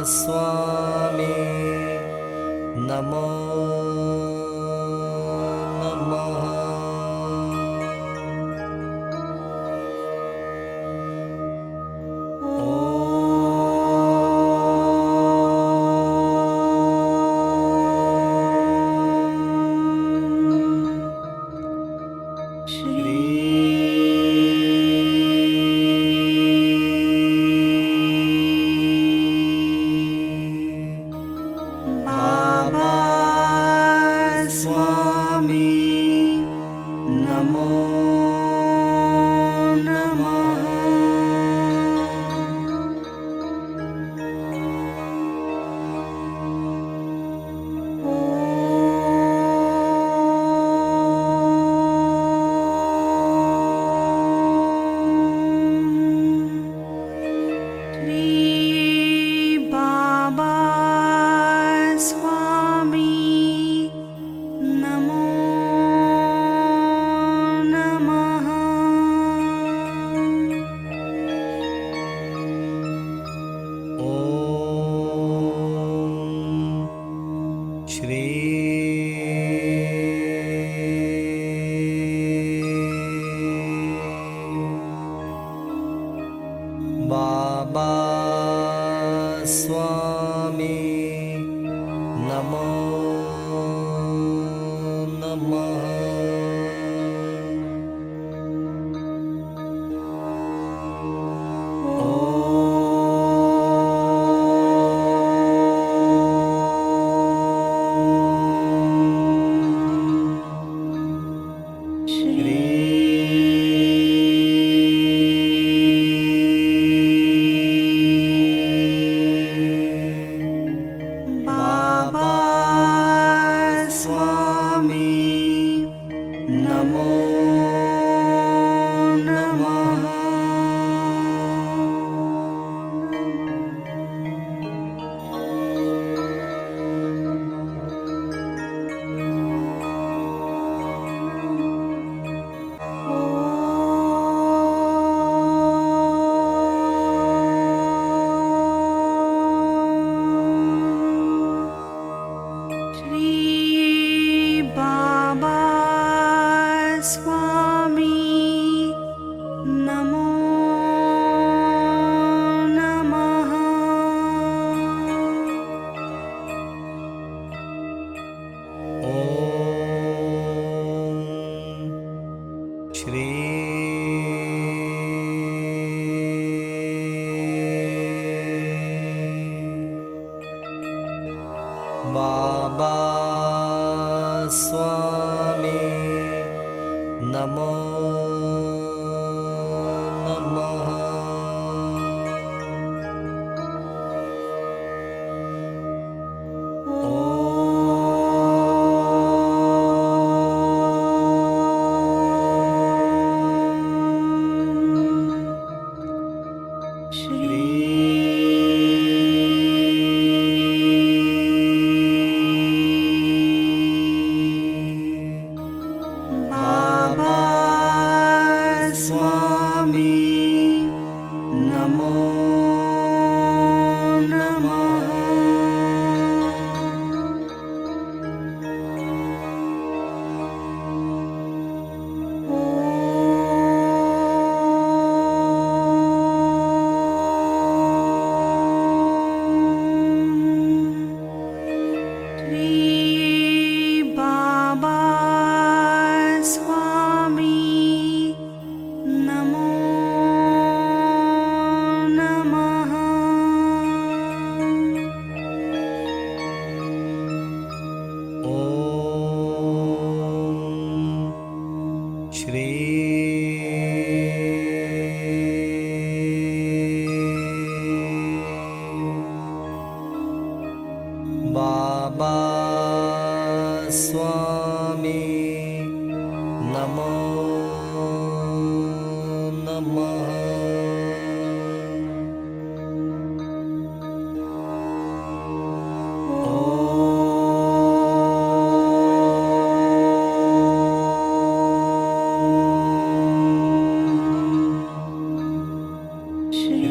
स्वामी नमो नमः। बाबा स्वामी नमो नमः। बाबा स्वामी नमो नमः। बाबा स्वामी नमो नमः। श्री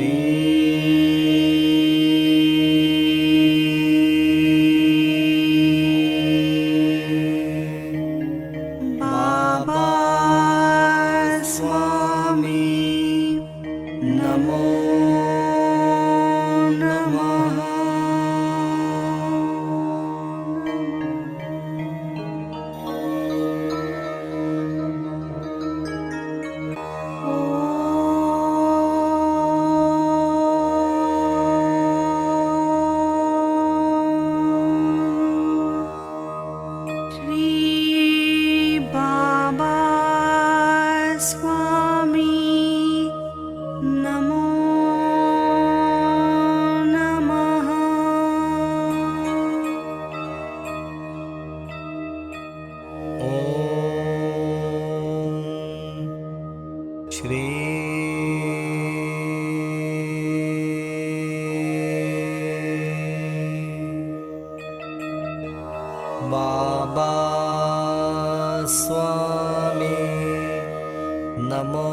नमो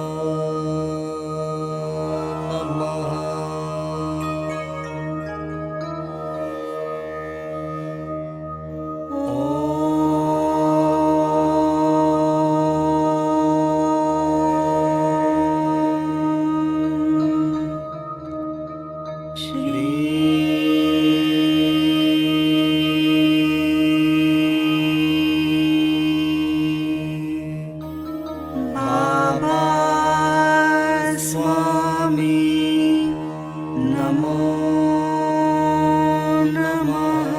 नमः। बाबा स्वामी नमो नमः।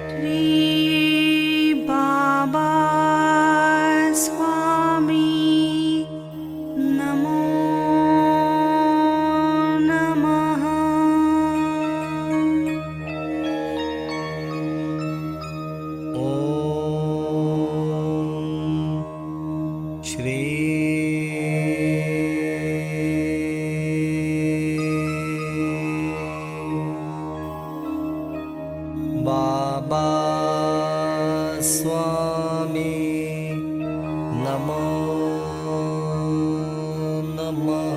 श्री बाबा स्वामी नमो नमः। ॐ श्री बाबा स्वामी नमो नमः।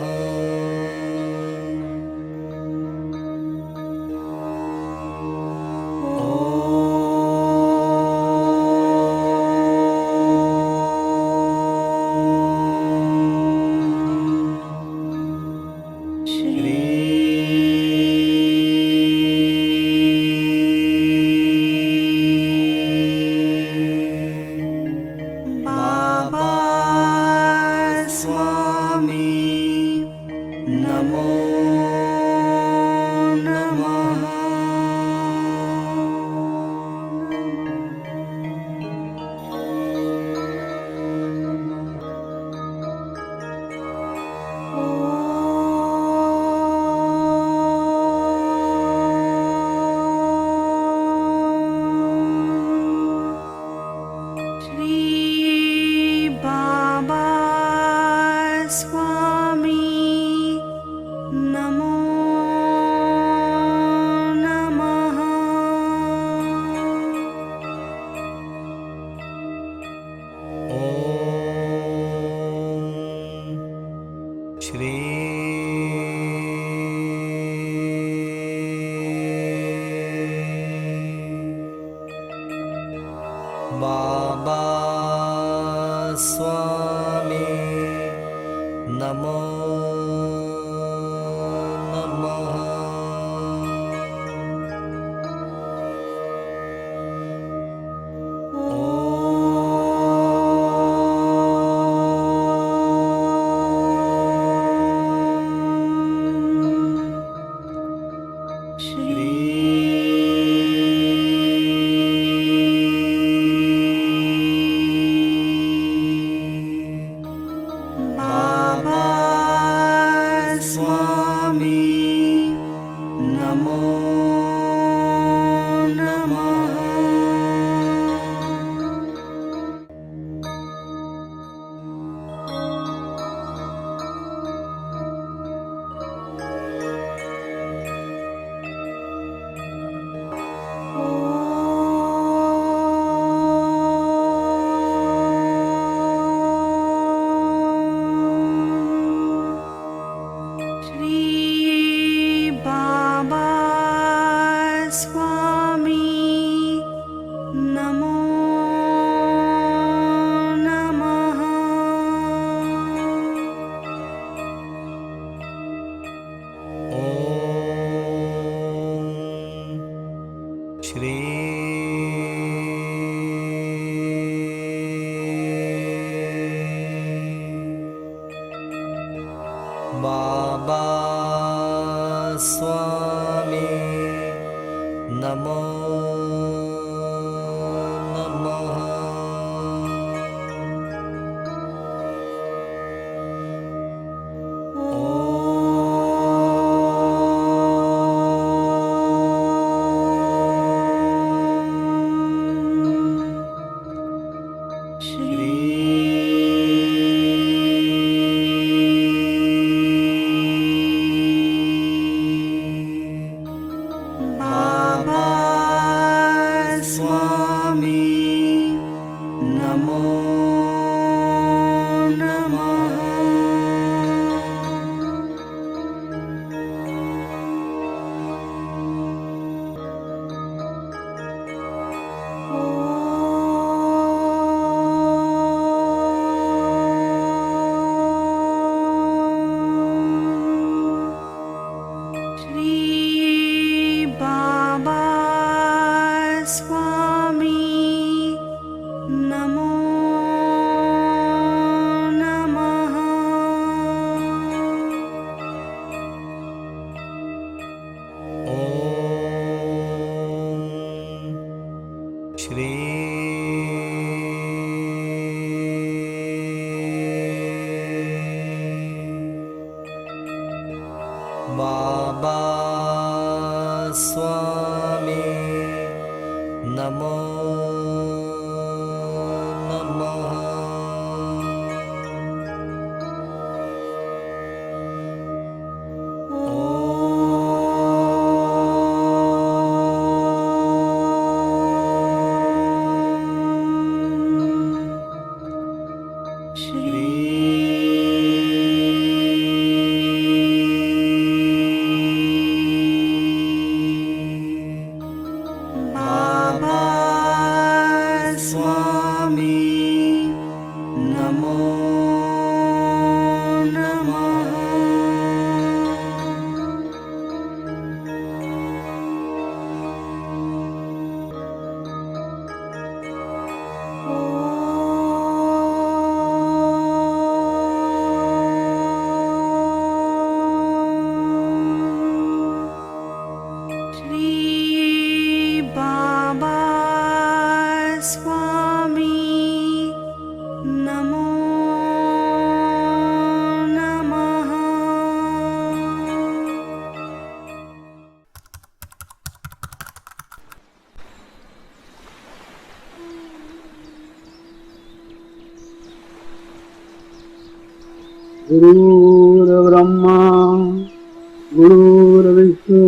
बाबा स्वामी नमो नमः। श्री बाबा स्वामी नमो नमः। ॐ श्री बाबा स्वामी नमो नमः। बाबा स्वामी नमो नमः। श्री बाबा स्वामी नमो नमः। ॐ श्री बाबा स्वामी नमो नमः। ॐ श्री बाबा स्वामी नमो नमः। गुरुर्ब्रह्मा गुरुर्विष्णु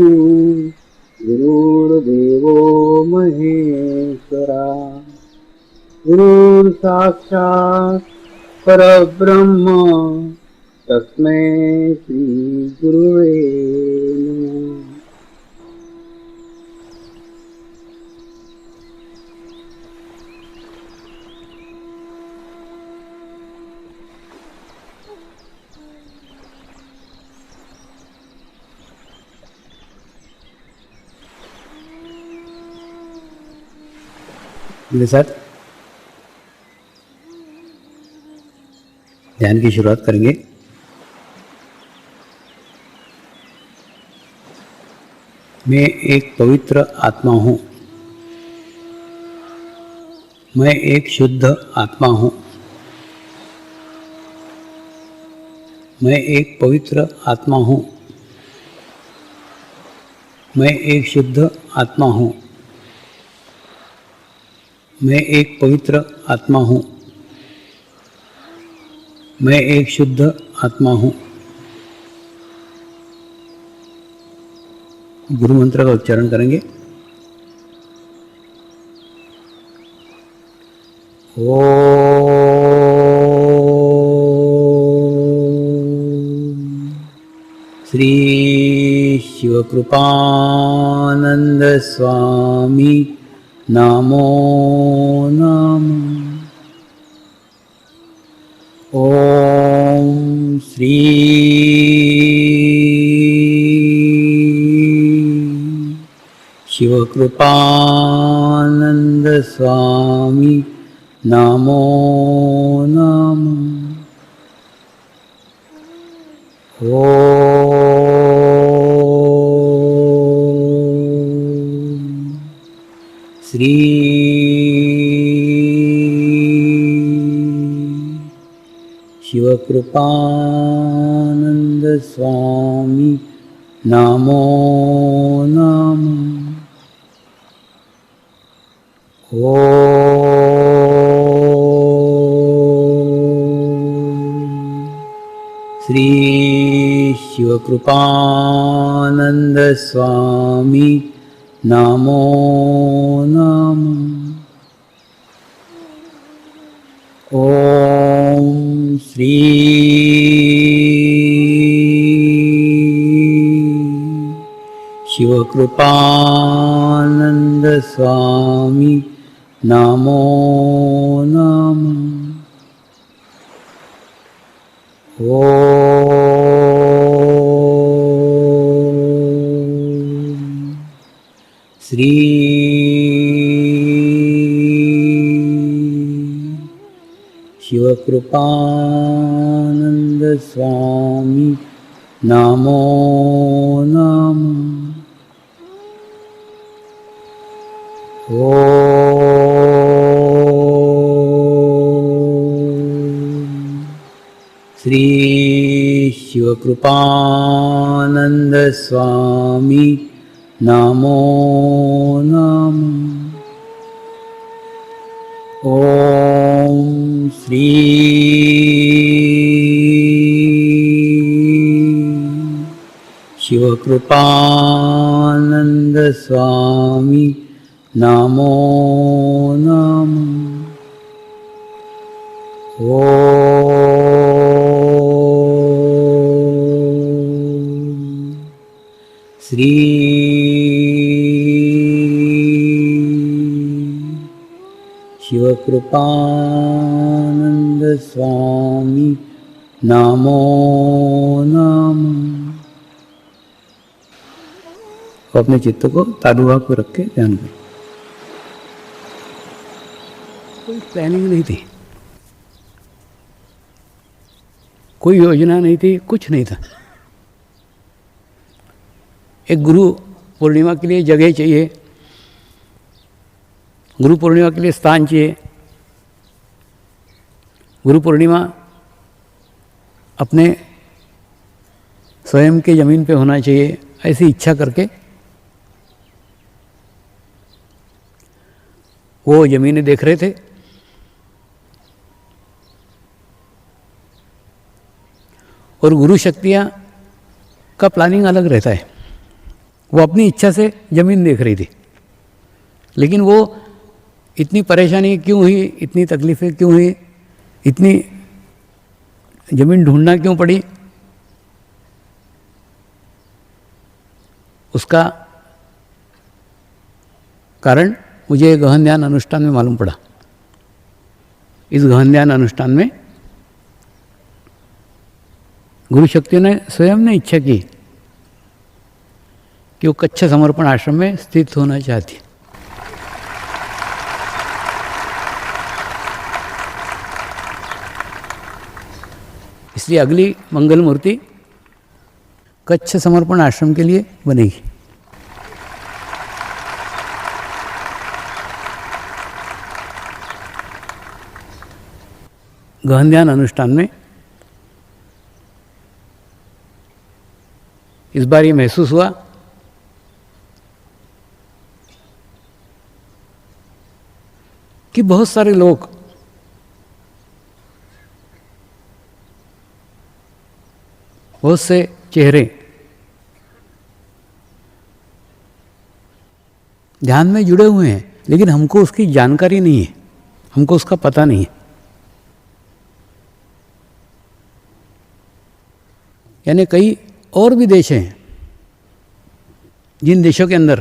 गुरुर्देवो महेश्वरा गुरुर्साक्षात् परब्रह्म तस्मै श्री गुरुवे नमः। मेरे साथ ध्यान की शुरुआत करेंगे। मैं एक पवित्र आत्मा हूँ। मैं एक शुद्ध आत्मा हूँ। मैं एक पवित्र आत्मा हूँ। मैं एक शुद्ध आत्मा हूँ। मैं एक पवित्र आत्मा हूँ। मैं एक शुद्ध आत्मा हूँ। गुरु मंत्र का उच्चारण करेंगे। ओम श्री शिवकृपानंद स्वामी नमो नमः। ओम श्री शिवकृपानंद स्वामी नमो नमः। ओम श्री शिवकृपानंद स्वामी नमो नमः। ओम श्री शिवकृपानंद स्वामी नमो नमः। ओम श्री शिवकृपानंद स्वामी नमो नमः। ओम श्री शिवकृपानंद स्वामी नमो नमः। ओम श्री शिवकृपानंद स्वामी नमो नमः। ओम श्री शिवकृपानंद स्वामी नमो नमः। ओम श्री शिवकृपानंद स्वामी नमो नमः। अपने चित्त को तारुआ को रख के ध्यान करो। कोई प्लानिंग नहीं थी, कोई योजना नहीं थी, कुछ नहीं था। एक गुरु पूर्णिमा के लिए जगह चाहिए, गुरु पूर्णिमा के लिए स्थान चाहिए, गुरु पूर्णिमा अपने स्वयं के ज़मीन पे होना चाहिए, ऐसी इच्छा करके वो ज़मीनें देख रहे थे। और गुरु शक्तियाँ का प्लानिंग अलग रहता है। वो अपनी इच्छा से ज़मीन देख रही थी, लेकिन वो इतनी परेशानी क्यों हुई, इतनी तकलीफ़ें क्यों हुई, इतनी ज़मीन ढूंढना क्यों पड़ी, उसका कारण मुझे गहन ध्यान अनुष्ठान में मालूम पड़ा। इस गहन ध्यान अनुष्ठान में गुरु शक्तियों ने स्वयं ने इच्छा की कि वो कच्छ समर्पण आश्रम में स्थित होना चाहती। इसलिए अगली मंगल मूर्ति कच्छ समर्पण आश्रम के लिए बनेगी। गहन ध्यान अनुष्ठान में इस बार ये महसूस हुआ कि बहुत सारे लोग बहुत से चेहरे ध्यान में जुड़े हुए हैं, लेकिन हमको उसकी जानकारी नहीं है, हमको उसका पता नहीं है। यानी कई और भी देश हैं जिन देशों के अंदर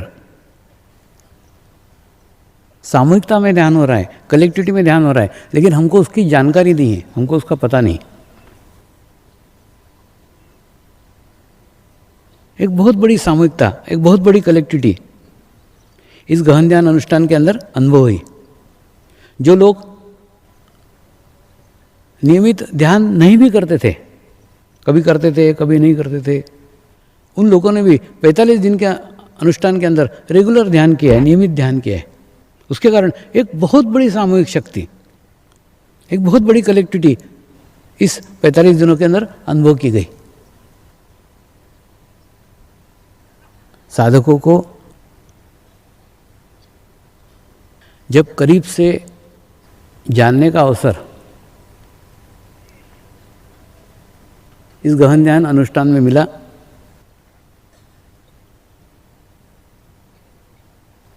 सामूहिकता में ध्यान हो रहा है, कलेक्टिविटी में ध्यान हो रहा है, लेकिन हमको उसकी जानकारी नहीं है, हमको उसका पता नहीं। एक बहुत बड़ी सामूहिकता, एक बहुत बड़ी कलेक्टिविटी इस गहन ध्यान अनुष्ठान के अंदर अनुभव हुई। जो लोग नियमित ध्यान नहीं भी करते थे, कभी करते थे कभी नहीं करते थे, उन लोगों ने भी 45 दिन के अनुष्ठान के अंदर रेगुलर ध्यान किया है, नियमित ध्यान किया है। उसके कारण एक बहुत बड़ी सामूहिक शक्ति, एक बहुत बड़ी कलेक्टिविटी इस 45 दिनों के अंदर अनुभव की गई। साधकों को जब करीब से जानने का अवसर इस गहन ध्यान अनुष्ठान में मिला,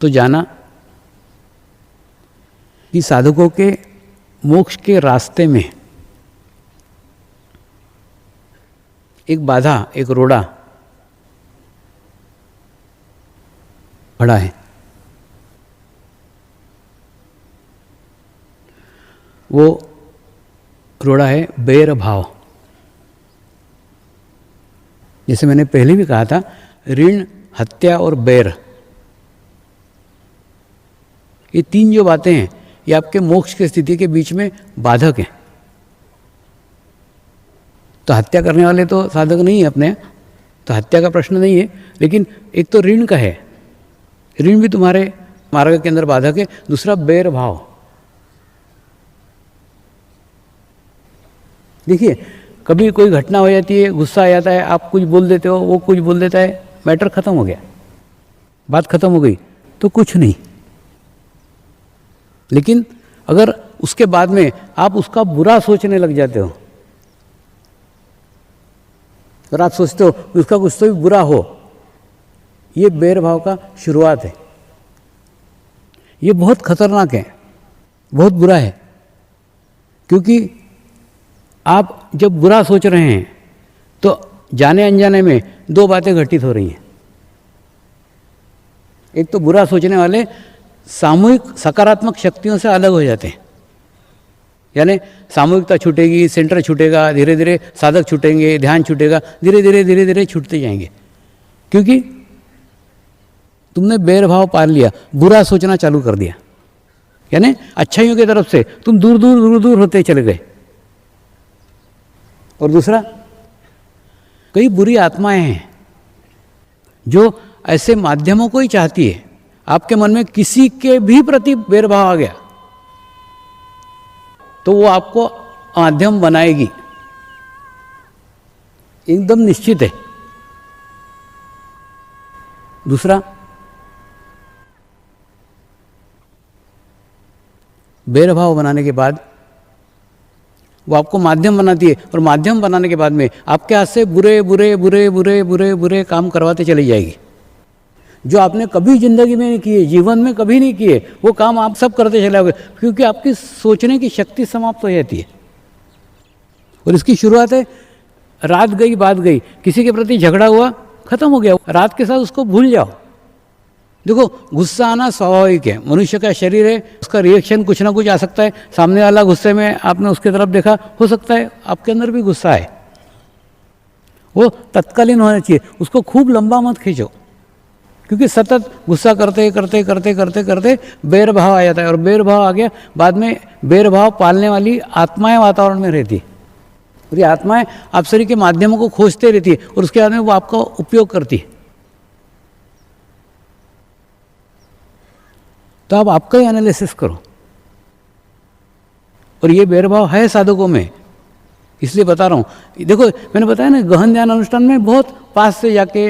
तो जाना कि साधकों के मोक्ष के रास्ते में एक बाधा, एक रोड़ा खड़ा है। वो रोड़ा है बैर भाव। जैसे मैंने पहले भी कहा था, ऋण, हत्या और बैर, ये तीन जो बातें हैं ये आपके मोक्ष की स्थिति के बीच में बाधक हैं। तो हत्या करने वाले तो साधक नहीं है अपने, तो हत्या का प्रश्न नहीं है, लेकिन एक तो ऋण का है, ऋण भी तुम्हारे मार्ग के अंदर बाधक है। दूसरा बैर भाव। देखिए, कभी कोई घटना हो जाती है, गुस्सा आ जाता है, आप कुछ बोल देते हो, वो कुछ बोल देता है, मैटर खत्म हो गया, बात खत्म हो गई, तो कुछ नहीं। लेकिन अगर उसके बाद में आप उसका बुरा सोचने लग जाते हो, अगर आप सोचते हो कि उसका कुछ तो भी बुरा हो, ये बैर भाव का शुरुआत है। ये बहुत खतरनाक है, बहुत बुरा है, क्योंकि आप जब बुरा सोच रहे हैं तो जाने अनजाने में दो बातें घटित हो रही हैं। एक तो बुरा सोचने वाले सामूहिक सकारात्मक शक्तियों से अलग हो जाते हैं, यानी सामूहिकता छूटेगी, सेंटर छूटेगा, धीरे धीरे साधक छूटेंगे, ध्यान छूटेगा, धीरे धीरे छूटते जाएंगे, क्योंकि तुमने बैर भाव पाल लिया, बुरा सोचना चालू कर दिया, यानी अच्छाइयों की तरफ से तुम दूर दूर होते चले गए। और दूसरा, कई बुरी आत्माएं हैं जो ऐसे माध्यमों को ही चाहती है। आपके मन में किसी के भी प्रति बैर भाव आ गया तो वो आपको माध्यम बनाएगी, एकदम निश्चित है। दूसरा, बैर भाव बनाने के बाद वो आपको माध्यम बनाती है, और माध्यम बनाने के बाद में आपके हाथ से बुरे काम करवाते चली जाएगी, जो आपने कभी जिंदगी में नहीं किए, जीवन में कभी नहीं किए, वो काम आप सब करते चले जाओगे, क्योंकि आपकी सोचने की शक्ति समाप्त हो जाती है। और इसकी शुरुआत है, रात गई बात गई, किसी के प्रति झगड़ा हुआ, खत्म हो गया, रात के साथ उसको भूल जाओ। देखो, गुस्सा आना स्वाभाविक है, मनुष्य का शरीर है, उसका रिएक्शन कुछ ना कुछ आ सकता है। सामने वाला गुस्से में, आपने उसकी तरफ देखा, हो सकता है आपके अंदर भी गुस्सा है, वो तत्कालीन होना चाहिए, उसको खूब लंबा मत खींचो, क्योंकि सतत गुस्सा करते बैर भाव आ जाता है, और बैर भाव आ गया, बाद में बैर भाव पालने वाली आत्माएं वातावरण में रहती है, और ये आत्माएं आप शरीर के माध्यमों को खोजते रहती है, और उसके बाद में वो आपका उपयोग करती है। तो आप आपका ही एनालिसिस करो। और ये बैर भाव है साधकों में, इसलिए बता रहा हूँ। देखो, मैंने बताया ना, गहन ध्यान अनुष्ठान में बहुत पास से जाके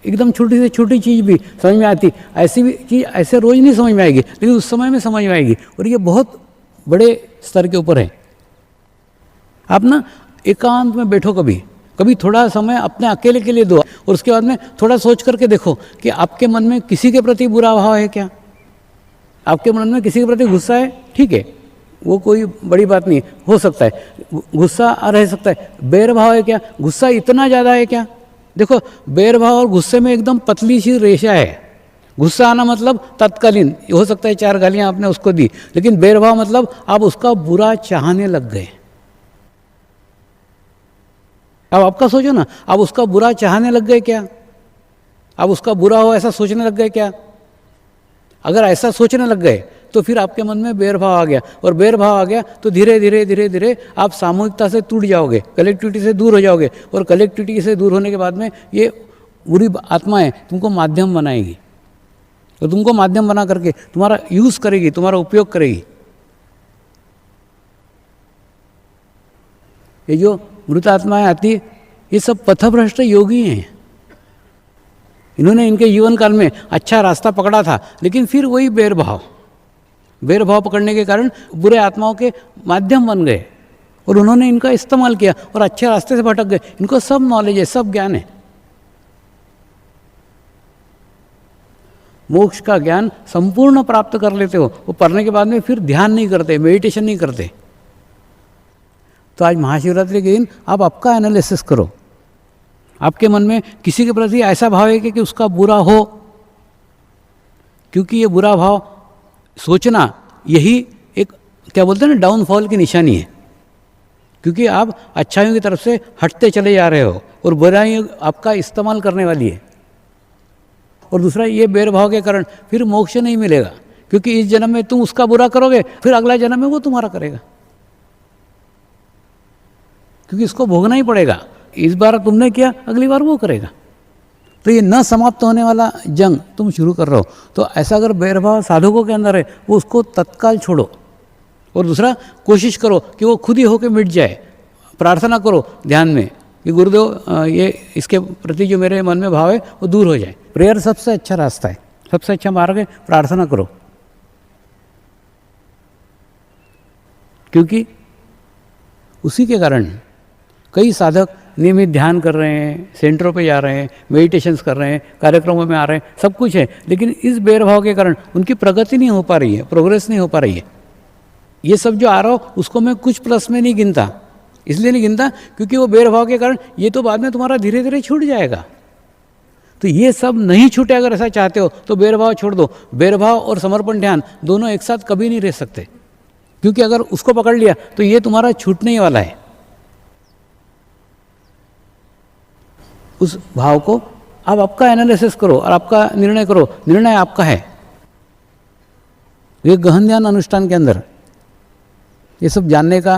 एकदम छोटी से छोटी चीज़ भी समझ में आती, ऐसी भी चीज़ ऐसे रोज़ नहीं समझ में आएगी, लेकिन उस समय में समझ में आएगी, और ये बहुत बड़े स्तर के ऊपर है। आप ना एकांत में बैठो, कभी थोड़ा समय अपने अकेले के लिए दो, और उसके बाद में थोड़ा सोच करके देखो कि आपके मन में किसी के प्रति बुरा भाव है क्या, आपके मन में किसी के प्रति गुस्सा है, ठीक है, वो कोई बड़ी बात नहीं, हो सकता है गुस्सा रह सकता है। बैर भाव है क्या, गुस्सा इतना ज़्यादा है क्या? देखो, बैर भाव और गुस्से में एकदम पतली सी रेशा है। गुस्सा आना मतलब तत्कालीन, हो सकता है 4 गालियाँ आपने उसको दी, लेकिन बैर भाव मतलब आप उसका बुरा चाहने लग गए। अब आपका सोचो ना, आप उसका बुरा चाहने लग गए क्या? आप उसका बुरा हो ऐसा सोचने लग गए क्या? अगर ऐसा सोचने लग गए तो फिर आपके मन में बैर भाव आ गया, और बैर भाव आ गया तो धीरे धीरे आप सामूहिकता से टूट जाओगे, कलेक्टिविटी से दूर हो जाओगे, और कलेक्टिविटी से दूर होने के बाद में ये बुरी आत्माएं तुमको माध्यम बनाएगी, तो तुमको माध्यम बना करके तुम्हारा यूज़ करेगी, तुम्हारा उपयोग करेगी। ये जो मृत आत्माएं आती है, ये सब पथभ्रष्ट योगी हैं। इन्होंने इनके जीवन काल में अच्छा रास्ता पकड़ा था, लेकिन फिर वही बैर भाव पकड़ने के कारण बुरे आत्माओं के माध्यम बन गए, और उन्होंने इनका इस्तेमाल किया और अच्छे रास्ते से भटक गए। इनको सब नॉलेज है, सब ज्ञान है, मोक्ष का ज्ञान संपूर्ण प्राप्त कर लेते हो, वो पढ़ने के बाद में फिर ध्यान नहीं करते, मेडिटेशन नहीं करते। तो आज महाशिवरात्रि के दिन आप आपका एनालिसिस करो, आपके मन में किसी के प्रति ऐसा भाव है कि उसका बुरा हो, क्योंकि ये बुरा भाव सोचना यही एक, क्या बोलते हैं ना, डाउनफॉल की निशानी है, क्योंकि आप अच्छाइयों की तरफ से हटते चले जा रहे हो और बुराई आपका इस्तेमाल करने वाली है। और दूसरा, ये बैर भाव के कारण फिर मोक्ष नहीं मिलेगा, क्योंकि इस जन्म में तुम उसका बुरा करोगे, फिर अगला जन्म में वो तुम्हारा करेगा, क्योंकि इसको भोगना ही पड़ेगा। इस बार तुमने किया, अगली बार वो करेगा। तो ये न समाप्त होने वाला जंग तुम शुरू कर रहे हो। तो ऐसा अगर बैर भाव साधकों के अंदर है, वो उसको तत्काल छोड़ो, और दूसरा, कोशिश करो कि वो खुद ही होकर मिट जाए। प्रार्थना करो ध्यान में कि गुरुदेव ये इसके प्रति जो मेरे मन में भाव है वो दूर हो जाए। प्रेयर सबसे अच्छा रास्ता है, सबसे अच्छा मार्ग है, प्रार्थना करो। क्योंकि उसी के कारण कई साधक नियमित ध्यान कर रहे हैं, सेंटरों पे जा रहे हैं, मेडिटेशंस कर रहे हैं, कार्यक्रमों में आ रहे हैं, सब कुछ है, लेकिन इस बेरभाव के कारण उनकी प्रगति नहीं हो पा रही है, प्रोग्रेस नहीं हो पा रही है। ये सब जो आ रहा हो उसको मैं कुछ प्लस में नहीं गिनता, इसलिए नहीं गिनता क्योंकि वो बेरभाव के कारण ये तो बाद में तुम्हारा धीरे धीरे छूट जाएगा। तो ये सब नहीं छूटे, अगर ऐसा चाहते हो तो बेरभाव छोड़ दो। बेरभाव और समर्पण ध्यान दोनों एक साथ कभी नहीं रह सकते, क्योंकि अगर उसको पकड़ लिया तो ये तुम्हारा छूटने ही वाला है। उस भाव को आप आपका एनालिसिस करो और आपका निर्णय करो, निर्णय आपका है। ये गहन ध्यान अनुष्ठान के अंदर ये सब जानने का,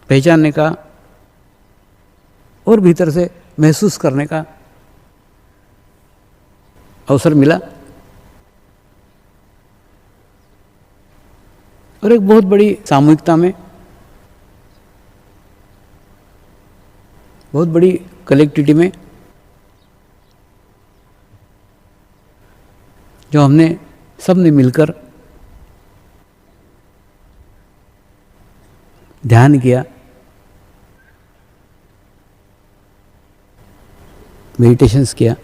पहचानने का और भीतर से महसूस करने का अवसर मिला। और एक बहुत बड़ी सामूहिकता में, बहुत बड़ी कलेक्टिविटी में जो हमने सब ने मिलकर ध्यान किया, मेडिटेशंस किया,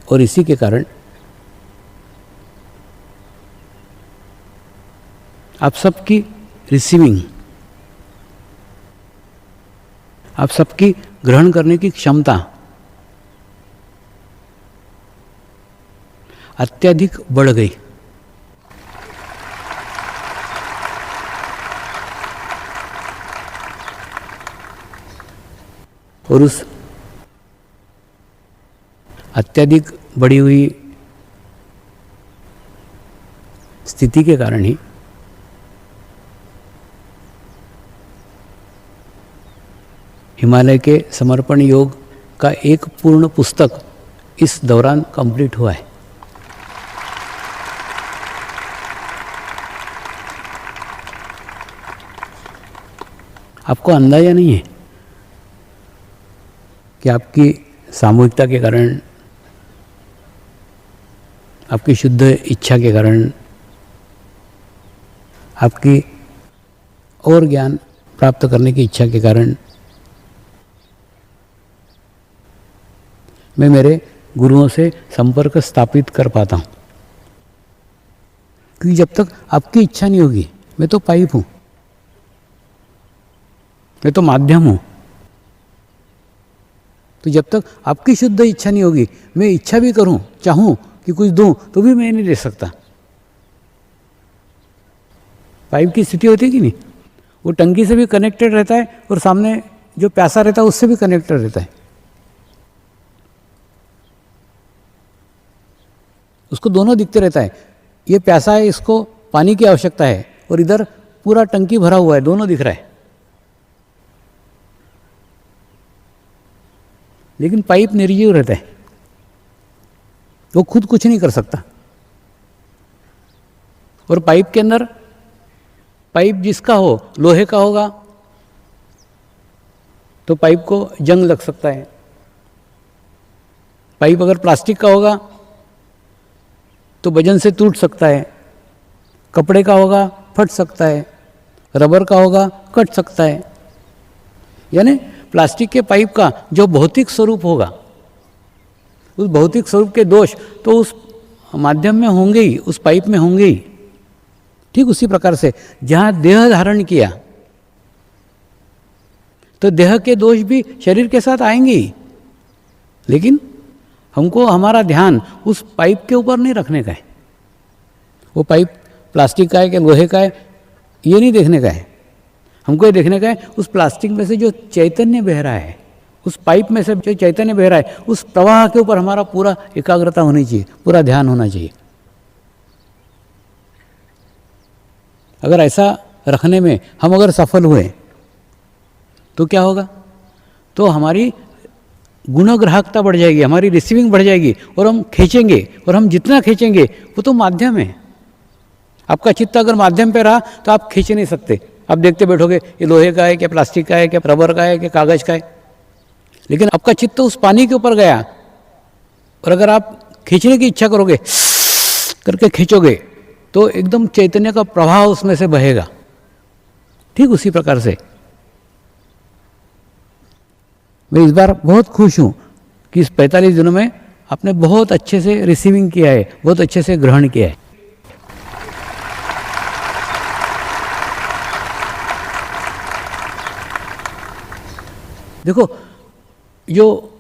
और इसी के कारण आप सबकी रिसीविंग, आप सबकी ग्रहण करने की क्षमता अत्यधिक बढ़ गई। और उस अत्यधिक बढ़ी हुई स्थिति के कारण ही हिमालय के समर्पण योग का एक पूर्ण पुस्तक इस दौरान कंप्लीट हुआ है। आपको अंदाजा नहीं है कि आपकी सामूहिकता के कारण, आपकी शुद्ध इच्छा के कारण, आपकी और ज्ञान प्राप्त करने की इच्छा के कारण मैं मेरे गुरुओं से संपर्क स्थापित कर पाता हूँ। क्योंकि जब तक आपकी इच्छा नहीं होगी, मैं तो पाइप हूँ, मैं तो माध्यम हूँ, तो जब तक आपकी शुद्ध इच्छा नहीं होगी, मैं इच्छा भी करूँ, चाहूँ कि कुछ दूँ, तो भी मैं नहीं दे सकता। पाइप की स्थिति होती है कि नहीं, वो टंकी से भी कनेक्टेड रहता है और सामने जो प्यासा रहता है उससे भी कनेक्टेड रहता है। उसको दोनों दिखते रहता है, ये प्यासा है, इसको पानी की आवश्यकता है, और इधर पूरा टंकी भरा हुआ है, दोनों दिख रहा है। लेकिन पाइप निर्जीव रहता है, वो खुद कुछ नहीं कर सकता। और पाइप के अंदर, पाइप जिसका हो, लोहे का होगा तो पाइप को जंग लग सकता है। पाइप अगर प्लास्टिक का होगा तो वजन से टूट सकता है। कपड़े का होगा फट सकता है, रबर का होगा कट सकता है। यानी प्लास्टिक के पाइप का जो भौतिक स्वरूप होगा, उस भौतिक स्वरूप के दोष तो उस माध्यम में होंगे ही, उस पाइप में होंगे ही। ठीक उसी प्रकार से जहाँ देह धारण किया तो देह के दोष भी शरीर के साथ आएंगे ही, लेकिन हमको हमारा ध्यान उस पाइप के ऊपर नहीं रखने का है। वो पाइप प्लास्टिक का है कि लोहे का है, ये नहीं देखने का है। हमको ये देखने का है उस प्लास्टिक में से जो चैतन्य बह रहा है, उस पाइप में से जो चैतन्य बह रहा है, उस प्रवाह के ऊपर हमारा पूरा एकाग्रता होनी चाहिए, पूरा ध्यान होना चाहिए। अगर ऐसा रखने में हम अगर सफल हुए तो क्या होगा, तो हमारी गुणग्राहकता बढ़ जाएगी, हमारी रिसीविंग बढ़ जाएगी और हम खींचेंगे, और हम जितना खींचेंगे वो तो माध्यम है। आपका चित्त अगर माध्यम पे रहा तो आप खींच नहीं सकते, आप देखते बैठोगे ये लोहे का है क्या प्लास्टिक का है क्या रबर का है क्या कागज का है। लेकिन आपका चित्त उस पानी के ऊपर गया और अगर आप खींचने की इच्छा करोगे, करके खींचोगे तो एकदम चैतन्य का प्रवाह उसमें से बहेगा। ठीक उसी प्रकार से मैं इस बार बहुत खुश हूँ कि इस 45 दिनों में आपने बहुत अच्छे से रिसीविंग किया है, बहुत अच्छे से ग्रहण किया है। देखो जो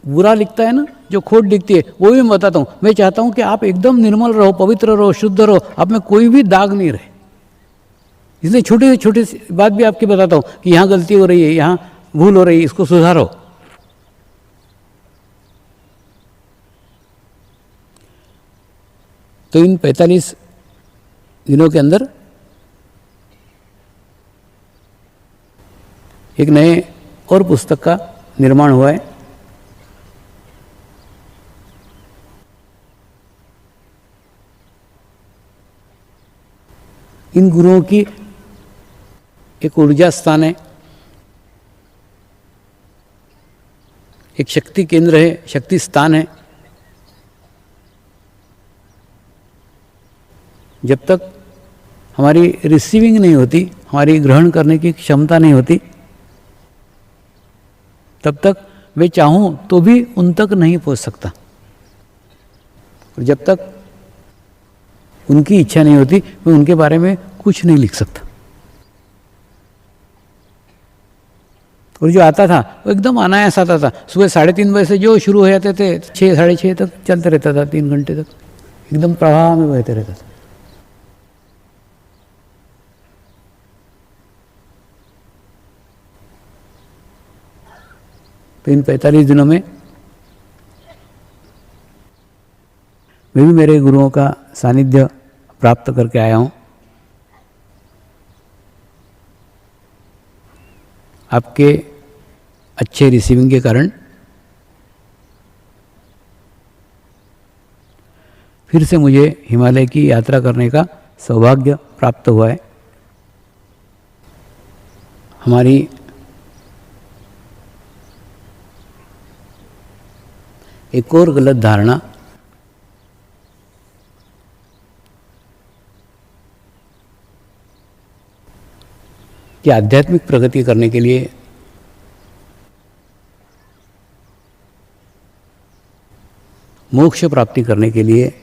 बुरा लिखता है ना, जो खोट दिखती है वो भी मैं बताता हूँ। मैं चाहता हूँ कि आप एकदम निर्मल रहो, पवित्र रहो, शुद्ध रहो, आप में कोई भी दाग नहीं रहे। इसलिए छोटी से छोटी बात भी आपकी बताता हूँ कि यहाँ गलती हो रही है, यहाँ भूल हो रही है, इसको सुधारो। तो इन 45 दिनों के अंदर एक नए और पुस्तक का निर्माण हुआ है। इन गुरुओं की एक ऊर्जा स्थान है, एक शक्ति केंद्र है, शक्ति स्थान है। जब तक हमारी रिसीविंग नहीं होती, हमारी ग्रहण करने की क्षमता नहीं होती, तब तक मैं चाहूँ तो भी उन तक नहीं पहुँच सकता। और जब तक उनकी इच्छा नहीं होती मैं उनके बारे में कुछ नहीं लिख सकता। और जो आता था वो एकदम अनायास आता था। सुबह 3:30 बजे से जो शुरू हो जाते थे 6 साढ़े 6 तक चलते रहता था, 3 घंटे तक एकदम प्रवाह में बहते रहता था। तो इन 45 दिनों में मैं भी मेरे गुरुओं का सानिध्य प्राप्त करके आया हूँ। आपके अच्छे रिसीविंग के कारण फिर से मुझे हिमालय की यात्रा करने का सौभाग्य प्राप्त हुआ है। हमारी एक और गलत धारणा कि आध्यात्मिक प्रगति करने के लिए मोक्ष प्राप्ति करने के लिए,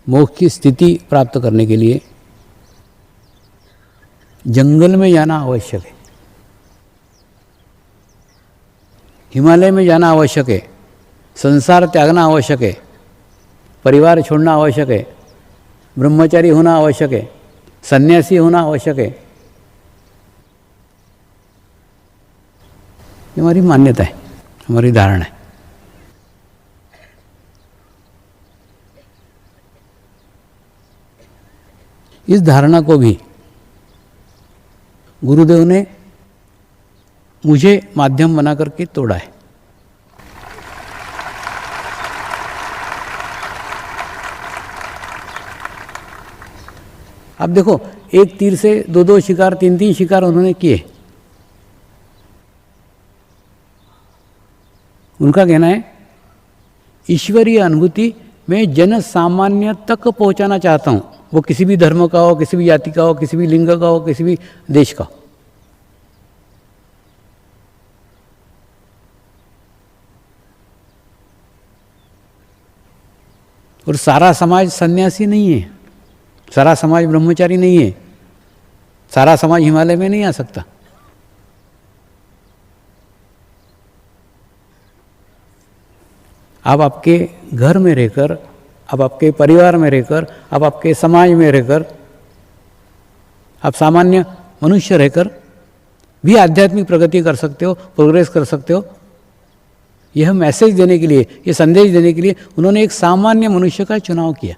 मोक्ष की स्थिति प्राप्त करने के लिए जंगल में जाना आवश्यक है, हिमालय में जाना आवश्यक है, संसार त्यागना आवश्यक है, परिवार छोड़ना आवश्यक है, ब्रह्मचारी होना आवश्यक है, सन्यासी होना आवश्यक है। ये हमारी मान्यता है, हमारी धारणा है। इस धारणा को भी गुरुदेव ने मुझे माध्यम बना करके तोड़ा है। आप देखो, एक तीर से 2-2 शिकार, 3-3 शिकार उन्होंने किए। उनका कहना है ईश्वरीय अनुभूति मैं जन सामान्य तक पहुंचाना चाहता हूं। वो किसी भी धर्म का हो, किसी भी जाति का हो, किसी भी लिंग का हो, किसी भी देश का। और सारा समाज सन्यासी नहीं है, सारा समाज ब्रह्मचारी नहीं है, सारा समाज हिमालय में नहीं आ सकता। आप आपके घर में रहकर, आप आपके परिवार में रहकर, आप आपके समाज में रहकर, आप सामान्य मनुष्य रहकर भी आध्यात्मिक प्रगति कर सकते हो, प्रोग्रेस कर सकते हो। यह मैसेज देने के लिए, ये संदेश देने के लिए उन्होंने एक सामान्य मनुष्य का चुनाव किया।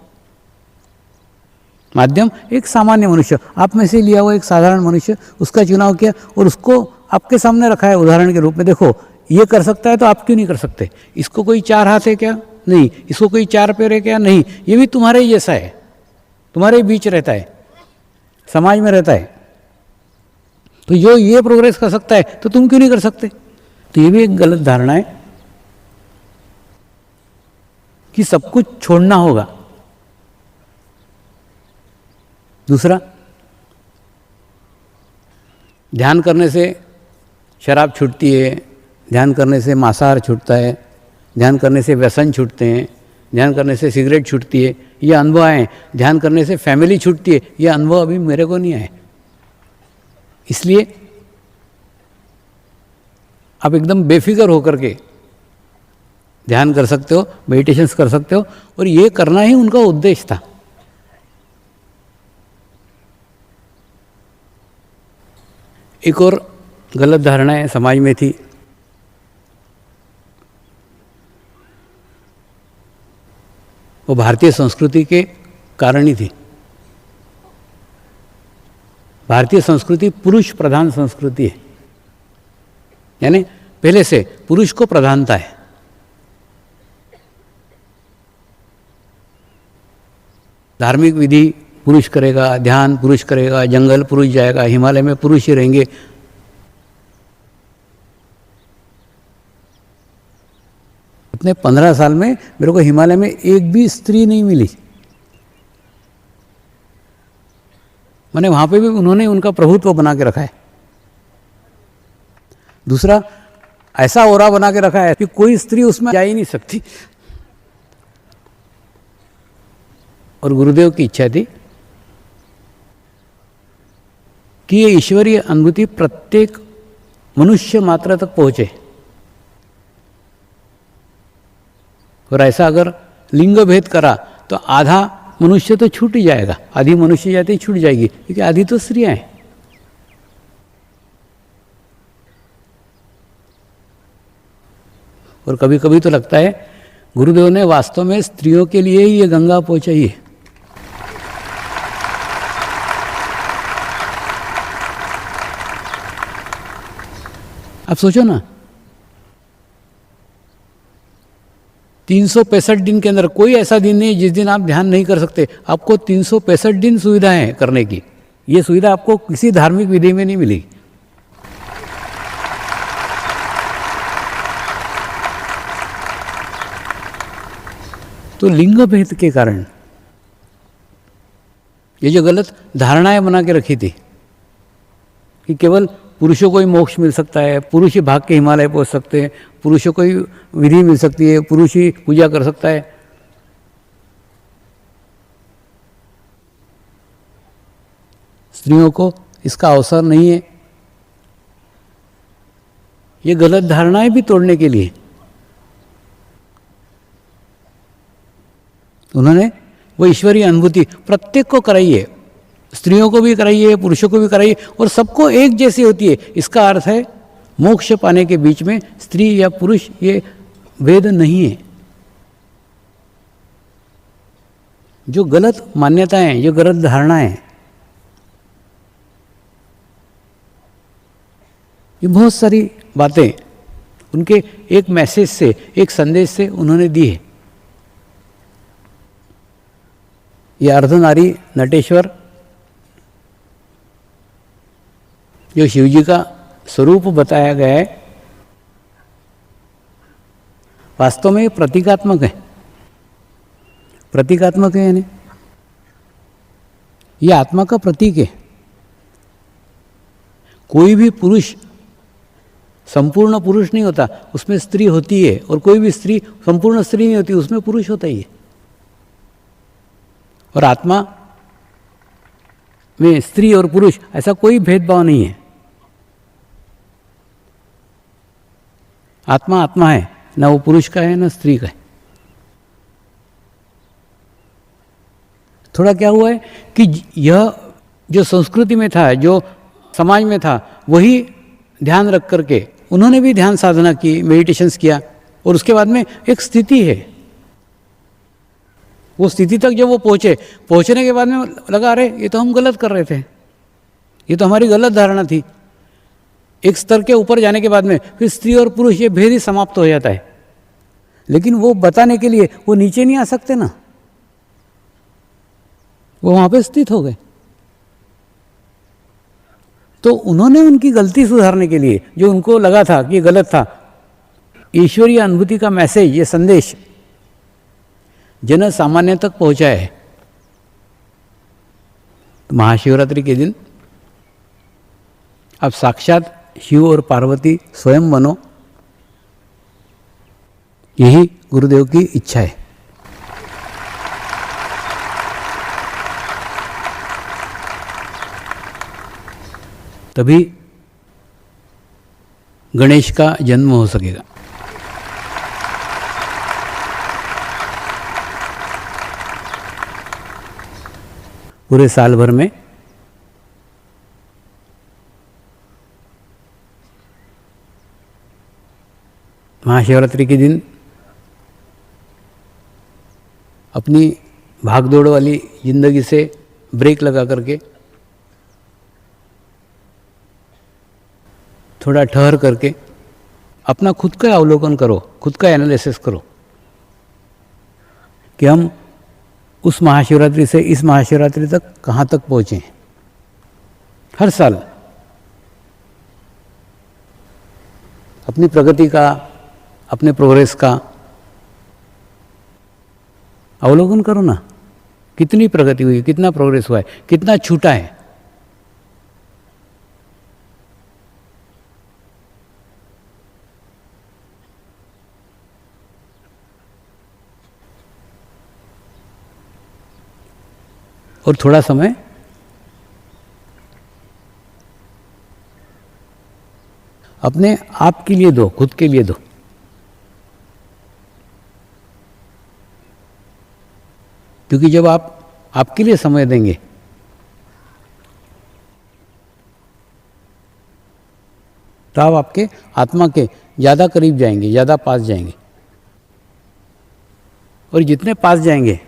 माध्यम एक सामान्य मनुष्य, आप में से लिया हुआ एक साधारण मनुष्य, उसका चुनाव किया और उसको आपके सामने रखा है उदाहरण के रूप में, देखो ये कर सकता है तो आप क्यों नहीं कर सकते? इसको कोई 4 हाथ है क्या? नहीं। इसको कोई 4 पैर है क्या? नहीं। ये भी तुम्हारे ही जैसा है, तुम्हारे ही बीच रहता है, समाज में रहता है। तो जो ये प्रोग्रेस कर सकता है तो तुम क्यों नहीं कर सकते? तो ये भी एक गलत धारणा है कि सब कुछ छोड़ना होगा। दूसरा, ध्यान करने से शराब छूटती है, ध्यान करने से मांसाहार छूटता है, ध्यान करने से व्यसन छूटते हैं, ध्यान करने से सिगरेट छूटती है, ये अनुभव आए। ध्यान करने से फैमिली छूटती है, ये अनुभव अभी मेरे को नहीं आए। इसलिए आप एकदम बेफिक्र होकर के ध्यान कर सकते हो, मेडिटेशंस कर सकते हो, और ये करना ही उनका उद्देश्य था। एक और गलत धारणाएं समाज में थी। वो भारतीय संस्कृति के कारण ही थी। भारतीय संस्कृति पुरुष प्रधान संस्कृति है, यानी पहले से पुरुष को प्रधानता है। धार्मिक विधि पुरुष करेगा, ध्यान पुरुष करेगा, जंगल पुरुष जाएगा, हिमालय में पुरुष ही रहेंगे। इतने 15 साल में मेरे को हिमालय में एक भी स्त्री नहीं मिली। मैंने वहां पे भी उन्होंने उनका प्रभुत्व बना के रखा है। दूसरा, ऐसा ओरा बना के रखा है कि कोई स्त्री उसमें जा ही नहीं सकती। और गुरुदेव की इच्छा थी कि ये ईश्वरीय अनुभूति प्रत्येक मनुष्य मात्र तक पहुंचे। और ऐसा अगर लिंग भेद करा तो आधा मनुष्य तो छूट ही जाएगा, आधी मनुष्य जाति छूट जाएगी, क्योंकि आधी तो स्त्रियां हैं। और कभी कभी तो लगता है गुरुदेव ने वास्तव में स्त्रियों के लिए ही ये गंगा पहुंचाई है। आप सोचो ना, 365 दिन के अंदर कोई ऐसा दिन नहीं जिस दिन आप ध्यान नहीं कर सकते। आपको 365 दिन सुविधाएं हैं करने की। ये सुविधा आपको किसी धार्मिक विधि में नहीं मिलेगी। तो लिंग भेद के कारण ये जो गलत धारणाएं बना के रखी थी कि केवल पुरुषों को ही मोक्ष मिल सकता है, पुरुष ही भाग के हिमालय पहुंच सकते हैं, पुरुषों को ही विधि मिल सकती है, पुरुष ही पूजा कर सकता है। स्त्रियों को इसका अवसर नहीं है। ये गलत धारणाएं भी तोड़ने के लिए उन्होंने वो ईश्वरीय अनुभूति प्रत्येक को कराई है, स्त्रियों को भी कराई है, पुरुषों को भी कराई है, और सबको एक जैसी होती है। इसका अर्थ है मोक्ष पाने के बीच में स्त्री या पुरुष ये भेद नहीं है। जो गलत मान्यताएं, जो गलत धारणाएं, ये बहुत सारी बातें उनके एक मैसेज से, एक संदेश से उन्होंने दी है। ये अर्धनारी नटेश्वर जो शिवजी का स्वरूप बताया गया है, वास्तव में ये प्रतीकात्मक है। प्रतीकात्मक है यानी ये आत्मा का प्रतीक है। कोई भी पुरुष संपूर्ण पुरुष नहीं होता, उसमें स्त्री होती है, और कोई भी स्त्री संपूर्ण स्त्री नहीं होती, उसमें पुरुष होता ही है। और आत्मा में स्त्री और पुरुष ऐसा कोई भेदभाव नहीं है। आत्मा आत्मा है, ना वो पुरुष का है ना स्त्री का है। थोड़ा क्या हुआ है कि यह जो संस्कृति में था, जो समाज में था, वही ध्यान रख करके उन्होंने भी ध्यान साधना की, मेडिटेशंस किया, और उसके बाद में एक स्थिति है। वो स्थिति तक जब वो पहुंचने के बाद में लगा, अरे ये तो हम गलत कर रहे थे, ये तो हमारी गलत धारणा थी। एक स्तर के ऊपर जाने के बाद में फिर स्त्री और पुरुष ये भेद ही समाप्त हो जाता है। लेकिन वो बताने के लिए वो नीचे नहीं आ सकते ना, वो वहां पे स्थित हो गए। तो उन्होंने उनकी गलती सुधारने के लिए, जो उनको लगा था कि ये गलत था, ईश्वरीय अनुभूति का मैसेज, ये संदेश जन सामान्य तक पहुंचाया है। तो महाशिवरात्रि के दिन अब साक्षात शिव और पार्वती स्वयं बनो, यही गुरुदेव की इच्छा है। तभी गणेश का जन्म हो सकेगा। पूरे साल भर में महाशिवरात्रि के दिन अपनी भागदौड़ वाली जिंदगी से ब्रेक लगा करके, थोड़ा ठहर करके अपना खुद का अवलोकन करो, खुद का एनालिसिस करो कि हम उस महाशिवरात्रि से इस महाशिवरात्रि तक कहाँ तक पहुँचे हैं। हर साल अपनी प्रगति का, अपने प्रोग्रेस का अवलोकन करो ना, कितनी प्रगति हुई, कितना प्रोग्रेस हुआ है, कितना छूटा है। और थोड़ा समय अपने आप के लिए दो, खुद के लिए दो। क्योंकि जब आप आपके लिए समय देंगे तो आप आपके आत्मा के ज़्यादा करीब जाएंगे, ज़्यादा पास जाएंगे। और जितने पास जाएंगे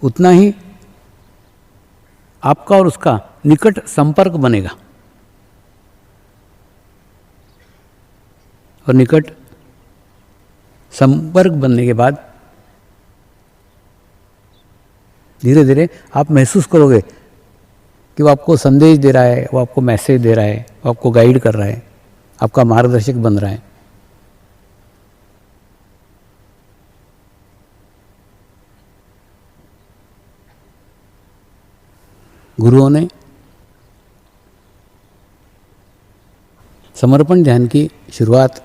उतना ही आपका और उसका निकट संपर्क बनेगा। और निकट संपर्क बनने के बाद धीरे धीरे आप महसूस करोगे कि वो आपको संदेश दे रहा है, वो आपको मैसेज दे रहा है, वो आपको गाइड कर रहा है, आपका मार्गदर्शक बन रहा है। गुरुओं ने समर्पण ध्यान की शुरुआत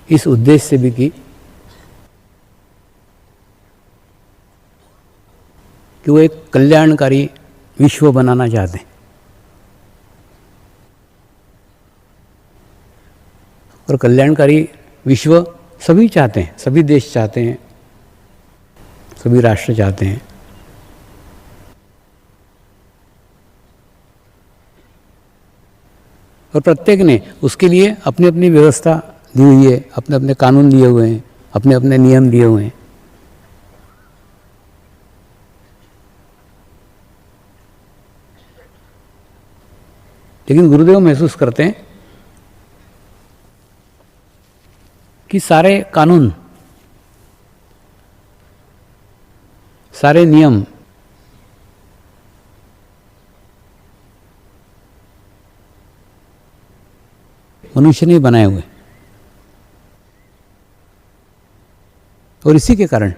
इस उद्देश्य से भी की कि वो एक कल्याणकारी विश्व बनाना चाहते हैं। और कल्याणकारी विश्व सभी चाहते हैं, सभी देश चाहते हैं, सभी राष्ट्र चाहते हैं। और प्रत्येक ने उसके लिए अपनी अपनी व्यवस्था दी हुई है, अपने अपने कानून दिए हुए हैं, अपने अपने नियम दिए हुए हैं। लेकिन गुरुदेव महसूस करते हैं कि सारे कानून, सारे नियम मनुष्य ने बनाए हुए, और इसी के कारण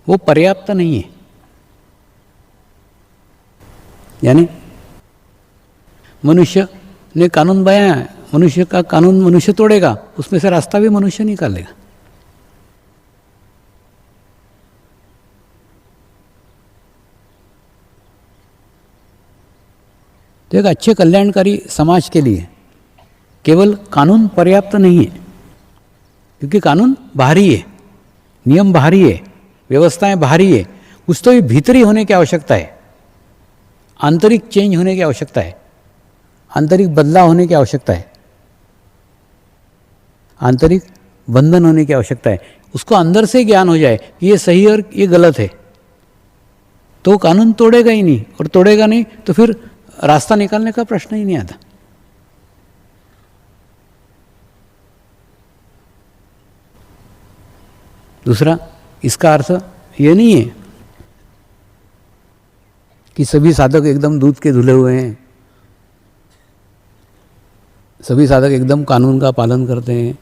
वो पर्याप्त नहीं है। यानी मनुष्य ने कानून बनाया है, मनुष्य का कानून मनुष्य तोड़ेगा, उसमें से रास्ता भी मनुष्य निकालेगा। तो एक अच्छे कल्याणकारी समाज के लिए केवल कानून पर्याप्त नहीं है, क्योंकि कानून बाहरी है, नियम बाहरी है, व्यवस्थाएं बाहरी है। कुछ तो ये भीतरी होने की आवश्यकता है, आंतरिक चेंज होने की आवश्यकता है, आंतरिक बदलाव होने की आवश्यकता है। आंतरिक बंधन होने की आवश्यकता है। उसको अंदर से ज्ञान हो जाए कि ये सही और ये गलत है, तो कानून तोड़ेगा ही नहीं, और तोड़ेगा नहीं तो फिर रास्ता निकालने का प्रश्न ही नहीं आता। दूसरा, इसका अर्थ ये नहीं है कि सभी साधक एकदम दूध के धुले हुए हैं, सभी साधक एकदम कानून का पालन करते हैं,